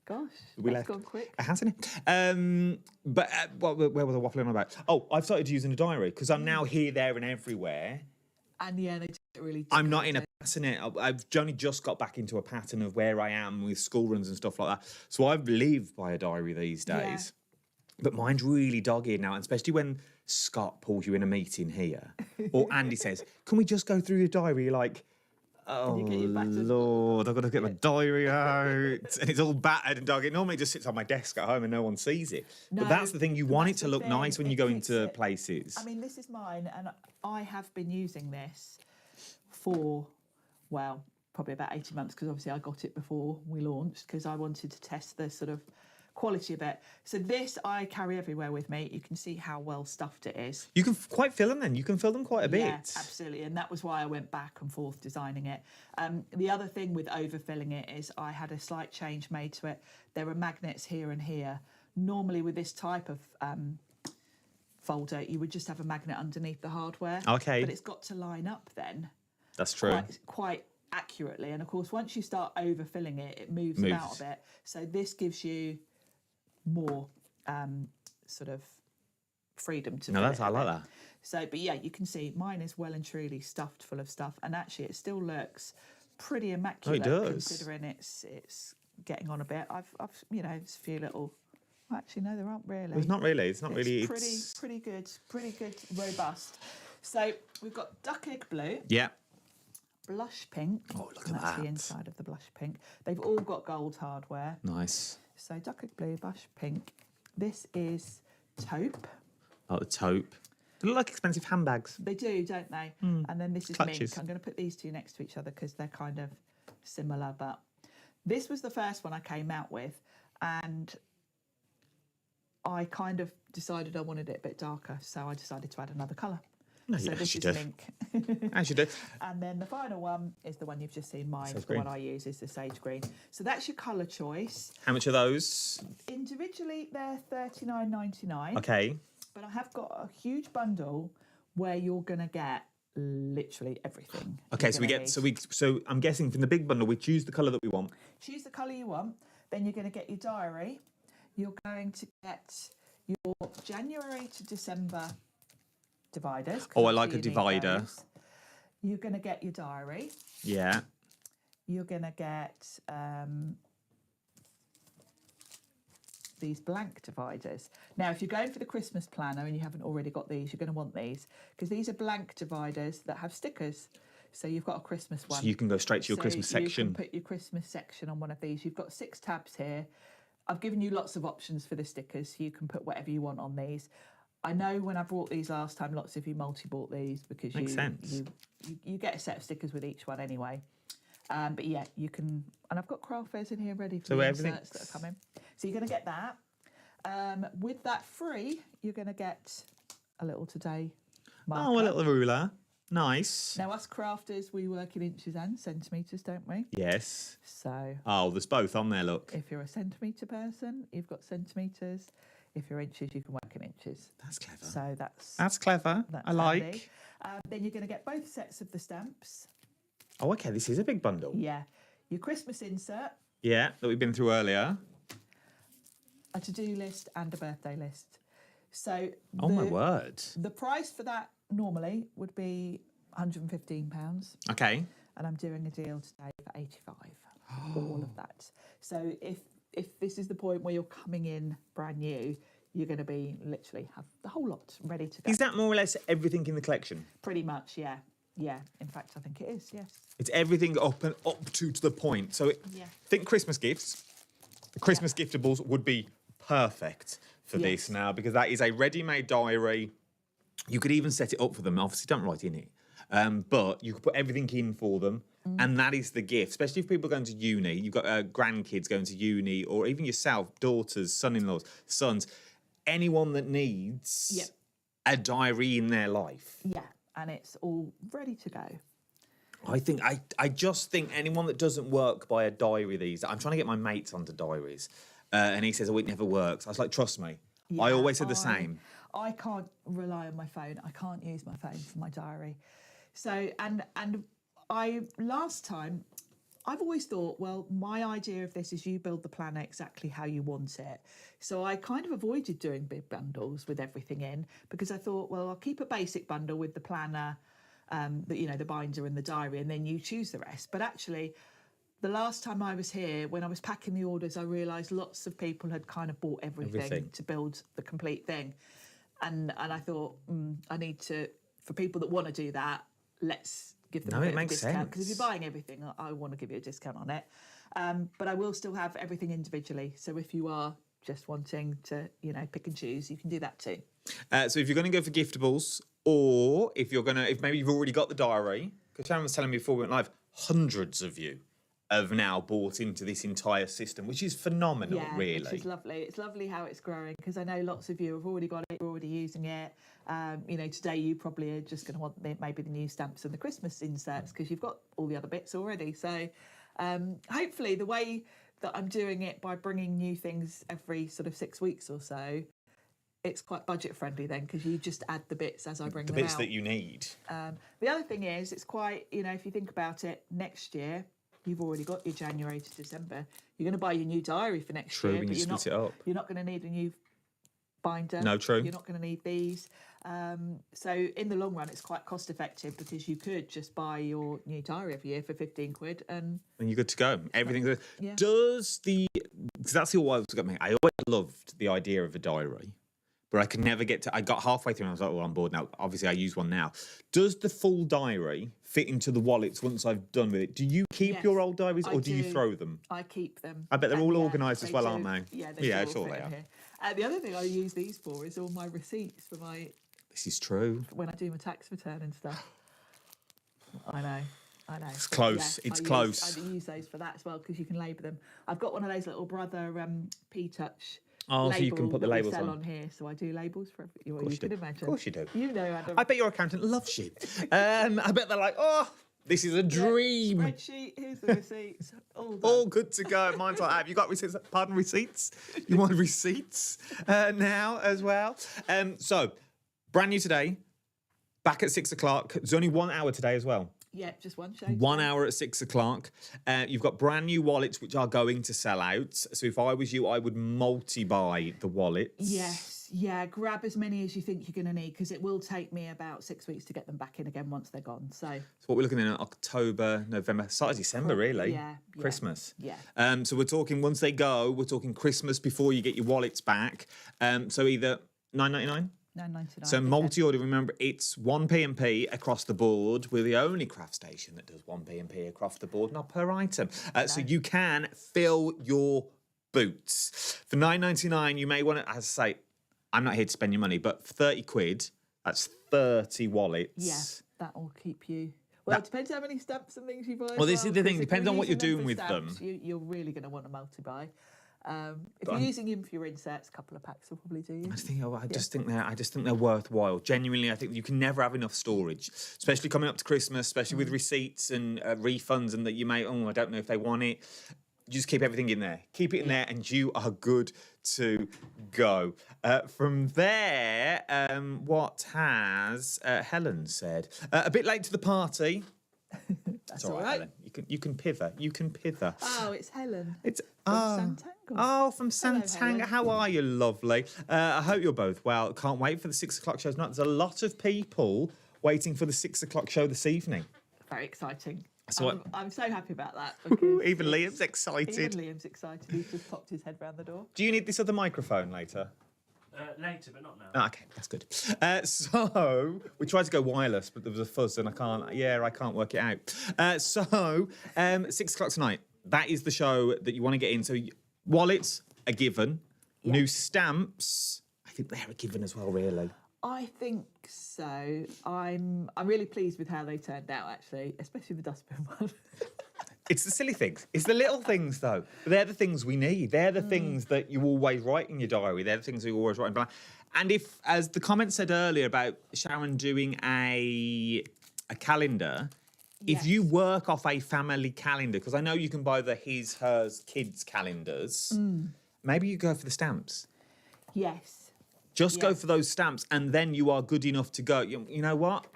Speaker 3: Gosh,
Speaker 2: we
Speaker 3: that's
Speaker 2: left.
Speaker 3: gone quick.
Speaker 2: Hasn't it? But where was I waffling on about? Oh, I've started using a diary because I'm now here, there, and everywhere.
Speaker 3: And yeah, they don't really.
Speaker 2: I'm not in a That's in it. I've only just got back into a pattern of where I am with school runs and stuff like that. So I've lived by a diary these days. But mine's really dog-eared now, and especially when Scott pulls you in a meeting here, or Andy says, "Can we just go through your diary?" You're like, "Oh, Lord, I've got to get my diary out." And it's all battered and dog. It normally just sits on my desk at home and no one sees it. But that's the thing. You want it to look nice when you go into places.
Speaker 3: I mean, this is mine, and I have been using this for, well, probably about 18 months, because obviously I got it before we launched because I wanted to test the sort of quality of it. So this I carry everywhere with me. You can see how well stuffed it is.
Speaker 2: You can quite fill them then. You can fill them quite a bit.
Speaker 3: Yeah, absolutely. And that was why I went back and forth designing it. The other thing with overfilling it is I had a slight change made to it. There are magnets here and here. Normally with this type of folder, you would just have a magnet underneath the hardware.
Speaker 2: Okay.
Speaker 3: But it's got to line up then.
Speaker 2: That's true.
Speaker 3: Quite accurately. And of course, once you start overfilling it, it moves them out a bit. So this gives you more sort of freedom to.
Speaker 2: No, I like that.
Speaker 3: So, but yeah, you can see mine is well and truly stuffed full of stuff, and actually, it still looks pretty immaculate.
Speaker 2: Oh, it does.
Speaker 3: Considering it's getting on a bit. I've there's a few little. Well, actually, no, there aren't really.
Speaker 2: It's not really. It's not really.
Speaker 3: Pretty good, robust. So we've got duck egg blue.
Speaker 2: Yeah.
Speaker 3: Blush pink.
Speaker 2: Oh, look at
Speaker 3: and that's
Speaker 2: that.
Speaker 3: the inside of the blush pink. They've all got gold hardware.
Speaker 2: Nice.
Speaker 3: So duck egg blue, blush pink. This is taupe.
Speaker 2: Oh, the taupe. They look like expensive handbags.
Speaker 3: They do, don't they? And then this is
Speaker 2: Clutches.
Speaker 3: mink. I'm going to put these two next to each other because they're kind of similar. But this was the first one I came out with, and I kind of decided I wanted it a bit darker, so I decided to add another colour.
Speaker 2: No,
Speaker 3: So
Speaker 2: yes,
Speaker 3: this
Speaker 2: you
Speaker 3: is
Speaker 2: do.
Speaker 3: mink.
Speaker 2: As you do.
Speaker 3: And then the final one is the one you've just seen. Mine,
Speaker 2: Sage
Speaker 3: the
Speaker 2: green.
Speaker 3: one I use is the sage green. So that's your colour choice.
Speaker 2: How much are those?
Speaker 3: Individually, they're $39.99.
Speaker 2: Okay.
Speaker 3: But I have got a huge bundle where you're going to get literally everything.
Speaker 2: Okay,
Speaker 3: you're
Speaker 2: so
Speaker 3: gonna need.
Speaker 2: so I'm guessing from the big bundle we choose the colour that we want.
Speaker 3: Choose the colour you want. Then you're going to get your diary. You're going to get your January to December dividers.
Speaker 2: Oh, I like a divider.
Speaker 3: You're going to get your diary.
Speaker 2: Yeah.
Speaker 3: You're going to get these blank dividers. Now, if you're going for the Christmas planner and you haven't already got these, you're going to want these because these are blank dividers that have stickers. So you've got a Christmas one.
Speaker 2: So you can go straight to your Christmas section.
Speaker 3: You can put your Christmas section on one of these. You've got 6 tabs here. I've given you lots of options for the stickers. You can put whatever you want on these. I know when I brought these last time, lots of you multi-bought these because
Speaker 2: Makes sense.
Speaker 3: You get a set of stickers with each one anyway. But yeah, you can, and I've got craft fairs in here ready for the inserts that are coming. So you're going to get that. With that free, you're going to get a little today marker.
Speaker 2: Oh, a little ruler. Nice.
Speaker 3: Now, us crafters, we work in inches and centimetres, don't we?
Speaker 2: Yes.
Speaker 3: So
Speaker 2: Oh, there's both on there, look.
Speaker 3: if you're a centimetre person, you've got centimetres. If you're inches, you can work in inches.
Speaker 2: That's clever.
Speaker 3: So that's
Speaker 2: clever.
Speaker 3: that's
Speaker 2: I like.
Speaker 3: handy. Then you're going to get both sets of the stamps.
Speaker 2: Oh, okay, this is a big bundle.
Speaker 3: Yeah. Your Christmas insert,
Speaker 2: Yeah, that we've been through earlier.
Speaker 3: a to-do list and a birthday list. So
Speaker 2: Oh, my word.
Speaker 3: the price for that normally would be £115.
Speaker 2: Okay.
Speaker 3: And I'm doing a deal today for 85 for all of that. So if this is the point where you're coming in brand new, you're going to be literally have the whole lot ready to go.
Speaker 2: Is that more or less everything in the collection?
Speaker 3: Pretty much, yeah. Yeah, in fact, I think it is, yes.
Speaker 2: It's everything up to the point. So think Christmas gifts. The Christmas giftables would be perfect for this now because that is a ready-made diary. You could even set it up for them. Obviously, don't write in it. But you could put everything in for them. And that is the gift, especially if people are going to uni. You've got grandkids going to uni or even yourself, daughters, son-in-laws, sons. Anyone that needs a diary in their life.
Speaker 3: Yeah, and it's all ready to go.
Speaker 2: I just think anyone that doesn't work by a diary these days, I'm trying to get my mates onto diaries. And he says, oh, it never works. I was like, trust me.
Speaker 3: Yeah,
Speaker 2: I always said the same.
Speaker 3: I can't rely on my phone. I can't use my phone for my diary. So, and last time, I've always thought, well, my idea of this is you build the planner exactly how you want it. So I kind of avoided doing big bundles with everything in because I thought, well, I'll keep a basic bundle with the planner the binder and the diary, and then you choose the rest. But actually, the last time I was here, when I was packing the orders, I realised lots of people had kind of bought everything to build the complete thing. And I thought, I need to, for people that want to do that, let's give them a bit of a discount. Because if you're buying everything, I want to give you a discount on it. But I will still have everything individually. So if you are just wanting to, pick and choose, you can do that too.
Speaker 2: So if you're going to go for giftables, or if maybe you've already got the diary, because Sharon was telling me before we went live, hundreds of you have now bought into this entire system, which is phenomenal, really.
Speaker 3: Which is lovely. It's lovely how it's growing, because I know lots of you have already got it, you're already using it. Today you probably are just going to want maybe the new stamps and the Christmas inserts, because you've got all the other bits already. So hopefully the way that I'm doing it, by bringing new things every sort of 6 weeks or so, it's quite budget friendly then, because you just add the bits as I bring them out.
Speaker 2: The bits that you need.
Speaker 3: The other thing is, it's quite, if you think about it, next year, you've already got your January to December. You're going to buy your new diary for next year,
Speaker 2: but you're
Speaker 3: not going to need a new binder.
Speaker 2: No, true.
Speaker 3: You're not going to need these. So in the long run, it's quite cost effective, because you could just buy your new diary every year for 15 quid and
Speaker 2: you're good to go. Everything.
Speaker 3: Yeah.
Speaker 2: Because that's the what got me. I always loved the idea of a diary, but I could never get to. I got halfway through and I was like, "Well, I'm bored now." Obviously, I use one now. Does the full diary fit into the wallets once I've done with it? Do you keep your old diaries, or do you throw them?
Speaker 3: I keep them.
Speaker 2: I bet they're all organised as well,
Speaker 3: do.
Speaker 2: aren't they?
Speaker 3: Yeah,
Speaker 2: it's all they are.
Speaker 3: The other thing I use these for is all my receipts for my.
Speaker 2: This is true.
Speaker 3: When I do my tax return and stuff. I know.
Speaker 2: It's close.
Speaker 3: Yeah,
Speaker 2: it's close.
Speaker 3: I use those for that as well, because you can label them. I've got one of those little Brother P-Touch.
Speaker 2: Oh, so you can put the labels
Speaker 3: on here. So I do labels for everything. You can imagine.
Speaker 2: Of course you do.
Speaker 3: You know, Adam.
Speaker 2: I bet your accountant loves you. I bet they're like, oh, this is a dream.
Speaker 3: Spreadsheet. Here's the receipts.
Speaker 2: All good to go. Mine's like, have you got receipts? Pardon, receipts? You want receipts now as well? So, brand new today. Back at 6 o'clock. There's only 1 hour today as well.
Speaker 3: Yeah, just one show.
Speaker 2: 1 hour at 6 o'clock. You've got brand new wallets which are going to sell out. So if I was you, I would multi-buy the wallets.
Speaker 3: Yes, yeah. Grab as many as you think you're going to need, because it will take me about 6 weeks to get them back in again once they're gone. So
Speaker 2: what we're looking at, October, November, start of December, really.
Speaker 3: Yeah.
Speaker 2: Christmas.
Speaker 3: Yeah.
Speaker 2: So we're talking, once they go, we're talking Christmas before you get your wallets back. So either $9.99.
Speaker 3: $9.99.
Speaker 2: So multi-order, remember, it's 1p&p across the board. We're the only craft station that does 1p&p across the board, not per item. So you can fill your boots. For $9.99, you may want to, as I say, I'm not here to spend your money, but for 30 quid, that's 30 wallets.
Speaker 3: Yeah, that will keep you. Well, it depends how many stamps and things you buy.
Speaker 2: Well, this is the thing. Depends on what you're doing with them.
Speaker 3: You're really going to want to multi-buy. If you're using them for your inserts, a couple of packs will probably do you.
Speaker 2: I just think they're worthwhile. Genuinely, I think you can never have enough storage, especially coming up to Christmas, especially with receipts and refunds, and that you may, I don't know if they want it. You just keep everything in there. Keep it in there, and you are good to go. From there, what has Helen said? A bit late to the party.
Speaker 3: That's all right.
Speaker 2: Helen. You can pither. You can pither.
Speaker 3: Oh, it's Helen.
Speaker 2: It's
Speaker 3: from Santangle.
Speaker 2: Oh, from Santangle. How are you, lovely? I hope you're both well. Can't wait for the 6 o'clock show tonight. There's a lot of people waiting for the 6 o'clock show this evening.
Speaker 3: Very exciting.
Speaker 2: So
Speaker 3: I'm so happy about that.
Speaker 2: Even Liam's excited.
Speaker 3: Even Liam's excited. He's just popped his head round the door.
Speaker 2: Do you need this other microphone later?
Speaker 4: Later, but not now.
Speaker 2: Oh, okay, that's good. So we tried to go wireless, but there was a fuzz, and I can't work it out. 6 o'clock tonight. That is the show that you want to get in. So wallets are given.
Speaker 3: Yeah.
Speaker 2: New stamps, I think they're a given as well, really.
Speaker 3: I think so. I'm really pleased with how they turned out, actually, especially the dustbin one.
Speaker 2: It's the silly things. It's the little things, though. They're the things we need. They're the things that you always write in your diary. They're the things that you always write in plan. And if, as the comment said earlier about Sharon doing a calendar,
Speaker 3: Yes.
Speaker 2: if you work off a family calendar, because I know you can buy the his, hers, kids calendars, maybe you go for the stamps.
Speaker 3: Yes.
Speaker 2: Just go for those stamps, and then you are good enough to go, you know what?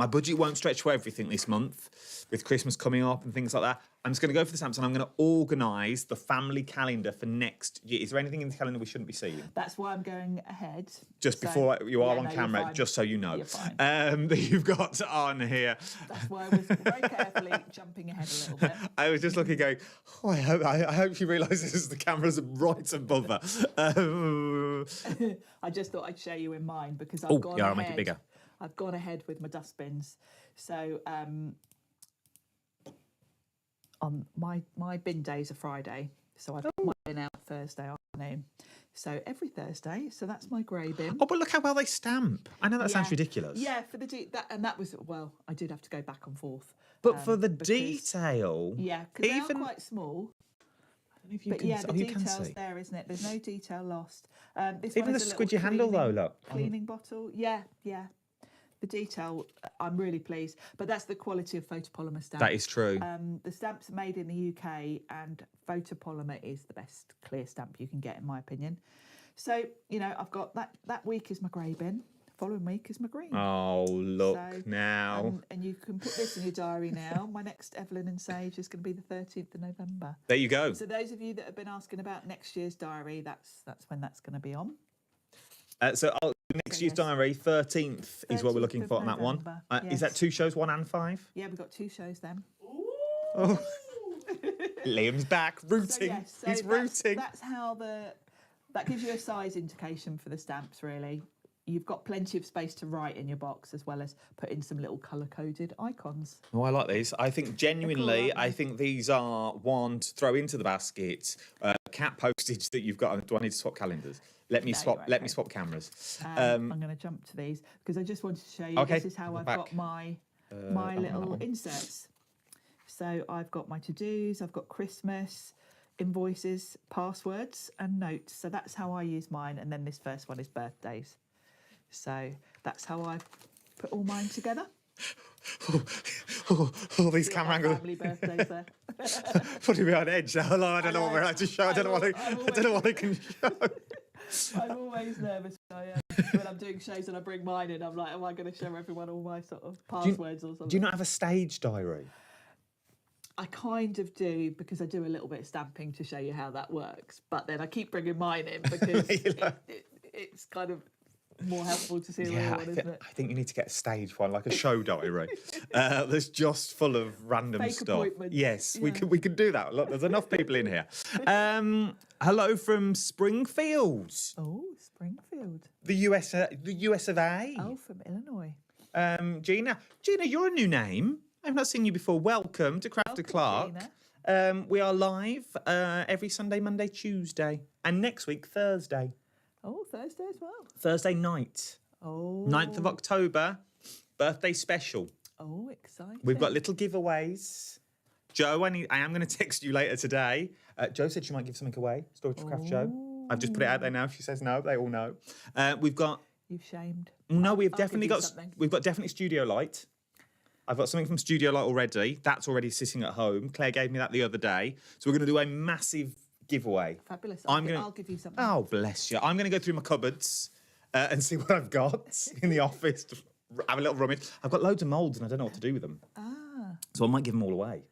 Speaker 2: My budget won't stretch for everything this month, with Christmas coming up and things like that. I'm just going to go for the stamps, and I'm going to organise the family calendar for next year. Is there anything in the calendar we shouldn't be seeing?
Speaker 3: That's why I'm going ahead.
Speaker 2: Just
Speaker 3: So-
Speaker 2: before you are
Speaker 3: Yeah,
Speaker 2: on
Speaker 3: no, you're
Speaker 2: camera,
Speaker 3: fine.
Speaker 2: just so you know.
Speaker 3: You're fine.
Speaker 2: That you've got on here.
Speaker 3: That's why I was very carefully jumping ahead a little bit.
Speaker 2: I was just looking, going, oh, I hope she realises the camera's right above her.
Speaker 3: I just thought I'd show you in mine because I've
Speaker 2: Oh,
Speaker 3: gone
Speaker 2: yeah, I'll
Speaker 3: ahead.
Speaker 2: make it bigger.
Speaker 3: I've gone ahead with my dustbins. So on my bin days are Friday. So I've got my bin out Thursday afternoon. So every Thursday. So that's my grey bin.
Speaker 2: Oh, but look how well they stamp. I know that sounds
Speaker 3: Yeah.
Speaker 2: ridiculous.
Speaker 3: Yeah, for the that was, well, I did have to go back and forth.
Speaker 2: But for the
Speaker 3: because-
Speaker 2: detail.
Speaker 3: Yeah, because they are
Speaker 2: even-
Speaker 3: quite small.
Speaker 2: I don't know if you
Speaker 3: But
Speaker 2: can
Speaker 3: yeah,
Speaker 2: see.
Speaker 3: the
Speaker 2: Oh, you can
Speaker 3: detail's
Speaker 2: see.
Speaker 3: there, isn't it? There's no detail lost. This
Speaker 2: Even
Speaker 3: one
Speaker 2: the
Speaker 3: is a little
Speaker 2: squidgy handle, though,
Speaker 3: cleaning-
Speaker 2: look.
Speaker 3: Cleaning bottle. Yeah, yeah. The detail, I'm really pleased. But that's the quality of photopolymer stamp.
Speaker 2: That is true.
Speaker 3: The stamps are made in the UK, and photopolymer is the best clear stamp you can get, in my opinion. So, you know, I've got that week is my grey bin. Following week is my green.
Speaker 2: Oh, look
Speaker 3: So,
Speaker 2: now.
Speaker 3: And you can put this in your diary now. My next Eveline Sage is going to be the 13th of November.
Speaker 2: There you go.
Speaker 3: So those of you that have been asking about next year's diary, that's when that's going to be on.
Speaker 2: Next year's
Speaker 3: yes.
Speaker 2: diary, 13th is what we're
Speaker 3: 13th
Speaker 2: looking
Speaker 3: of
Speaker 2: for on that one.
Speaker 3: November,
Speaker 2: Is that
Speaker 3: yes.
Speaker 2: 2 shows, 1 and 5?
Speaker 3: Yeah, we've got 2 shows then.
Speaker 2: Oh. Liam's back, rooting.
Speaker 3: So, yes, so
Speaker 2: He's rooting.
Speaker 3: That's how that gives you a size indication for the stamps, really. You've got plenty of space to write in your box, as well as put in some little colour-coded icons.
Speaker 2: Oh, I like these. I think genuinely,
Speaker 3: aren't
Speaker 2: I
Speaker 3: they?
Speaker 2: think these are one to throw into the basket. Cat postage that you've got. Do I need to swap calendars? Let me
Speaker 3: No,
Speaker 2: swap.
Speaker 3: you're
Speaker 2: Let me
Speaker 3: okay.
Speaker 2: swap cameras.
Speaker 3: I'm going to jump to these because I just wanted to show you.
Speaker 2: Okay,
Speaker 3: This is how
Speaker 2: we're
Speaker 3: I've
Speaker 2: back.
Speaker 3: got my
Speaker 2: on that
Speaker 3: little
Speaker 2: one.
Speaker 3: inserts. So I've got my to-dos, I've got Christmas, invoices, passwords, and notes. So that's how I use mine. And then this first one is birthdays. So that's how I put all mine together.
Speaker 2: All these
Speaker 3: Got
Speaker 2: camera
Speaker 3: my
Speaker 2: angles
Speaker 3: family birthdays there.
Speaker 2: putting me on edge. I don't know what we're allowed to show. I don't know what I don't know what I can show.
Speaker 3: I'm always nervous when I'm doing shows and I bring mine in. I'm like, am I going to show everyone all my sort of passwords or something?
Speaker 2: Do you not have a stage diary?
Speaker 3: I kind of do because I do a little bit of stamping to show you how that works. But then I keep bringing mine in because it's kind of more helpful to see a real one, isn't it?
Speaker 2: I think you need to get a stage one, like a show diary, that's just full of random
Speaker 3: Fake
Speaker 2: stuff.
Speaker 3: appointments.
Speaker 2: Yes,
Speaker 3: Yeah.
Speaker 2: we could do that. Look, there's enough people in here. Hello from Springfield,
Speaker 3: Oh, Springfield.
Speaker 2: the US of A.
Speaker 3: Oh, from Illinois.
Speaker 2: Gina, you're a new name. I've not seen you before. Welcome to Crafter Clark.
Speaker 3: Gina.
Speaker 2: We are live every Sunday, Monday, Tuesday, and next week Thursday.
Speaker 3: Oh, Thursday as well.
Speaker 2: Thursday night,
Speaker 3: Oh.
Speaker 2: 9th of October, birthday special.
Speaker 3: Oh, exciting.
Speaker 2: We've got little giveaways. Joe, I am going to text you later today. Joe said she might give something away. Story to Craft Joe. I've just put it out there now. If she says no, they all know. We've got
Speaker 3: You've shamed.
Speaker 2: no. We've
Speaker 3: I'll
Speaker 2: definitely
Speaker 3: give you
Speaker 2: got.
Speaker 3: something.
Speaker 2: We've got definitely Studio Light. I've got something from Studio Light already. That's already sitting at home. Claire gave me that the other day. So we're going to do a massive giveaway.
Speaker 3: Fabulous.
Speaker 2: I'm gonna-
Speaker 3: I'll give you something.
Speaker 2: Oh, bless you. I'm going to go through my cupboards and see what I've got in the office. To have a little rummage. I've got loads of moulds and I don't know what to do with them.
Speaker 3: Ah.
Speaker 2: So I might give them all away.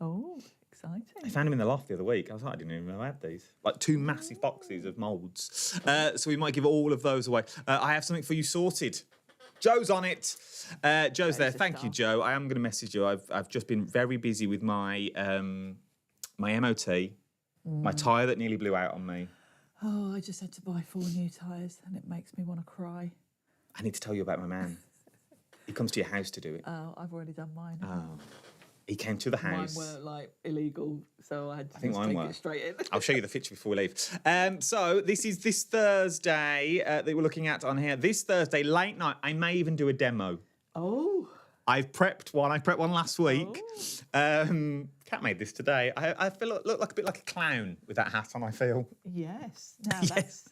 Speaker 3: Oh,
Speaker 2: I
Speaker 3: exciting.
Speaker 2: found them in the loft the other week. I was like, I didn't even know I had these. Like 2 massive boxes of moulds. So we might give all of those away. I have something for you sorted. Joe's on it. Joe's there.
Speaker 3: a
Speaker 2: Thank you,
Speaker 3: star.
Speaker 2: Joe. I am going to message you. I've just been very busy with my my MOT, my tyre that nearly blew out on me.
Speaker 3: Oh, I just had to buy 4 new tyres and it makes me want to cry.
Speaker 2: I need to tell you about my man. He comes to your house to do it.
Speaker 3: Oh, I've already done mine.
Speaker 2: Oh. He came to the
Speaker 3: Mine
Speaker 2: house.
Speaker 3: were like illegal, so I had to
Speaker 2: think
Speaker 3: just
Speaker 2: mine
Speaker 3: take
Speaker 2: were.
Speaker 3: it straight in.
Speaker 2: I'll show you the picture before we leave. So this is this Thursday that we're looking at on here. This Thursday, late night, I may even do a demo.
Speaker 3: Oh,
Speaker 2: I've prepped one. I prepped one last week. Kat made this today. I feel look like a bit like a clown with that hat on, I feel.
Speaker 3: yes. Now
Speaker 2: Yes.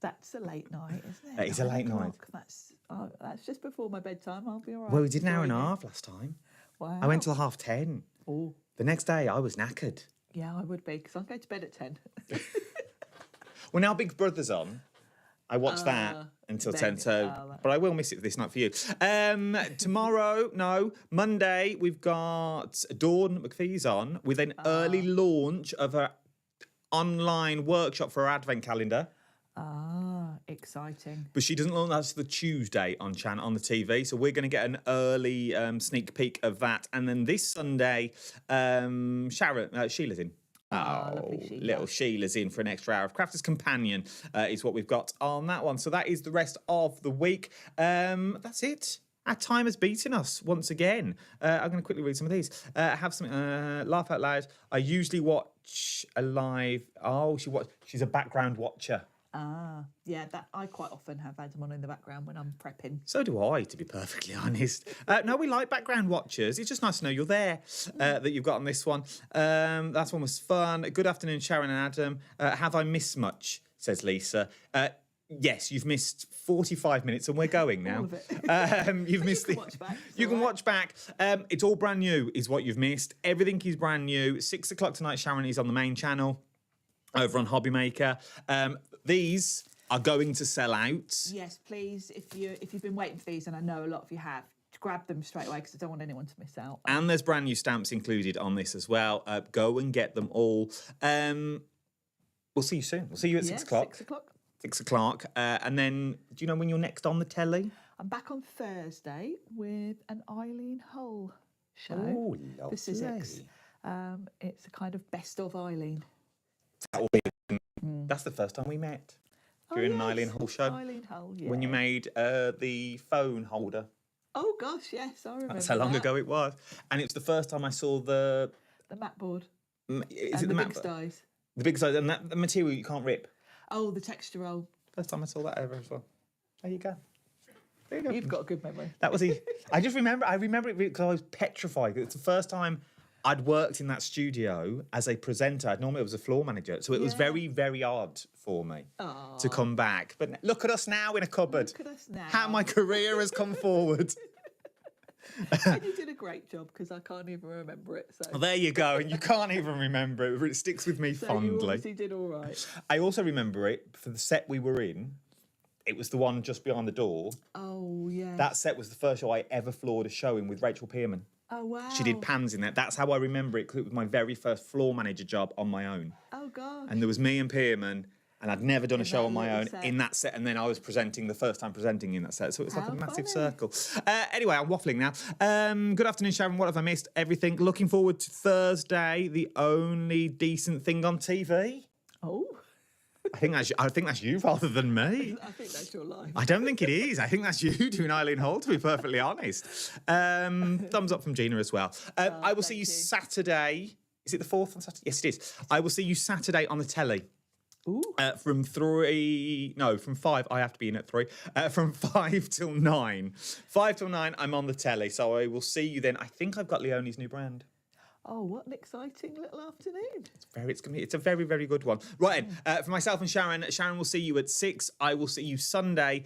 Speaker 3: that's a late night, isn't it?
Speaker 2: That is a
Speaker 3: 9
Speaker 2: late night.
Speaker 3: o'clock. That's just before my bedtime. I'll be all right.
Speaker 2: Well, we did an hour and a
Speaker 3: Enjoying it.
Speaker 2: half last time.
Speaker 3: Wow.
Speaker 2: I went till 10:30.
Speaker 3: Oh,
Speaker 2: The next day, I was knackered.
Speaker 3: yeah, I would be because I'm going to bed at 10.
Speaker 2: Well, now Big Brother's on. I watch that until 10,
Speaker 3: then-
Speaker 2: but I will miss it this night for you. Monday, we've got Dawn McPhee's on with an early launch of her online workshop for her advent calendar.
Speaker 3: Exciting.
Speaker 2: But she doesn't launch that's the Tuesday on the TV, so we're going to get an early sneak peek of that. And then this Sunday, Sheila's in.
Speaker 3: Lovely Sheila.
Speaker 2: Little Sheila's in for an extra hour of Crafter's Companion is what we've got on that one. So that is the rest of the week. That's it. Our time has beaten us once again. I'm going to quickly read some of these. Have something. Laugh out loud. I usually watch a live. Oh, she's a background watcher.
Speaker 3: Yeah, that I quite often have Adam on in the background when I'm prepping.
Speaker 2: So do I, to be perfectly honest. No, we like background watchers. It's just nice to know you're there, that you've got on this one. That one was fun. Good afternoon, Sharon and Adam. Have I missed much, says Lisa. Yes, you've missed 45 minutes and we're going now.
Speaker 3: All of it.
Speaker 2: You've missed
Speaker 3: can watch back. It's
Speaker 2: You can
Speaker 3: all right.
Speaker 2: watch back. It's all brand new is what you've missed. Everything is brand new. 6 o'clock tonight, Sharon is on the main channel over on HobbyMaker. These are going to sell out.
Speaker 3: Yes, please. If you've been waiting for these, and I know a lot of you have, grab them straight away because I don't want anyone to miss out.
Speaker 2: And there's brand new stamps included on this as well. Go and get them all. We'll see you soon. We'll see you at 6 o'clock.
Speaker 3: 6 o'clock.
Speaker 2: 6 o'clock. And then, do you know when you're next on the telly?
Speaker 3: I'm back on Thursday with an Eileen Hull show.
Speaker 2: Oh,
Speaker 3: The Sizzix. It's a kind of best of Eileen.
Speaker 2: That's the first time we met. During an Eileen Hull show.
Speaker 3: Eileen Hull, yeah.
Speaker 2: When you made the phone holder.
Speaker 3: Oh gosh, yes, I remember.
Speaker 2: That's how long
Speaker 3: that.
Speaker 2: ago it was. And it's the first time I saw the
Speaker 3: mat board.
Speaker 2: Is
Speaker 3: and
Speaker 2: it
Speaker 3: the
Speaker 2: mat
Speaker 3: big styes.
Speaker 2: The big size and that the material you can't rip.
Speaker 3: Oh, the texture roll.
Speaker 2: First time I saw that ever as well. There you go. There you go.
Speaker 3: You've got a good memory.
Speaker 2: That was easy. I remember it because I was petrified. It's the first time I'd worked in that studio as a presenter. Normally I was a floor manager. So it was very, very odd for me to come back. But look at us now in a cupboard.
Speaker 3: Look at us now.
Speaker 2: How my career has come forward.
Speaker 3: And you did a great job because I can't even remember it. So
Speaker 2: Well, there you go. And you can't even remember it. It sticks with me
Speaker 3: So you
Speaker 2: fondly.
Speaker 3: obviously did all right.
Speaker 2: I also remember it for the set we were in. It was the one just behind the door.
Speaker 3: Oh yeah.
Speaker 2: That set was the first show I ever floored a show in with Rachel Pearman.
Speaker 3: Oh wow.
Speaker 2: She did pans in that. That's how I remember it because it was my very first floor manager job on my own.
Speaker 3: Oh gosh.
Speaker 2: And there was me and Pearman, and I'd never done a show
Speaker 3: that
Speaker 2: on my
Speaker 3: little
Speaker 2: own
Speaker 3: set.
Speaker 2: in that set. And then I was presenting the first time presenting in that set. So it was like
Speaker 3: How
Speaker 2: a massive
Speaker 3: funny.
Speaker 2: circle. Anyway, I'm waffling now. Good afternoon, Sharon. What have I missed? Everything. Looking forward to Thursday, the only decent thing on TV.
Speaker 3: Oh.
Speaker 2: I think that's you rather than me.
Speaker 3: I think that's your life.
Speaker 2: I don't think it is. I think that's you doing Eileen Hull, to be perfectly honest. Thumbs up from Gina as well. I will see you Saturday. Is it the 4th on Saturday? Yes, it is. I will see you Saturday on the telly.
Speaker 3: Ooh.
Speaker 2: From 5. I have to be in at 3. From 5 till 9. 5 till 9, I'm on the telly. So I will see you then. I think I've got Leonie's new brand.
Speaker 3: Oh, what an exciting little afternoon.
Speaker 2: It's a very, very good one. Right, for myself and Sharon will see you at 6. I will see you Sunday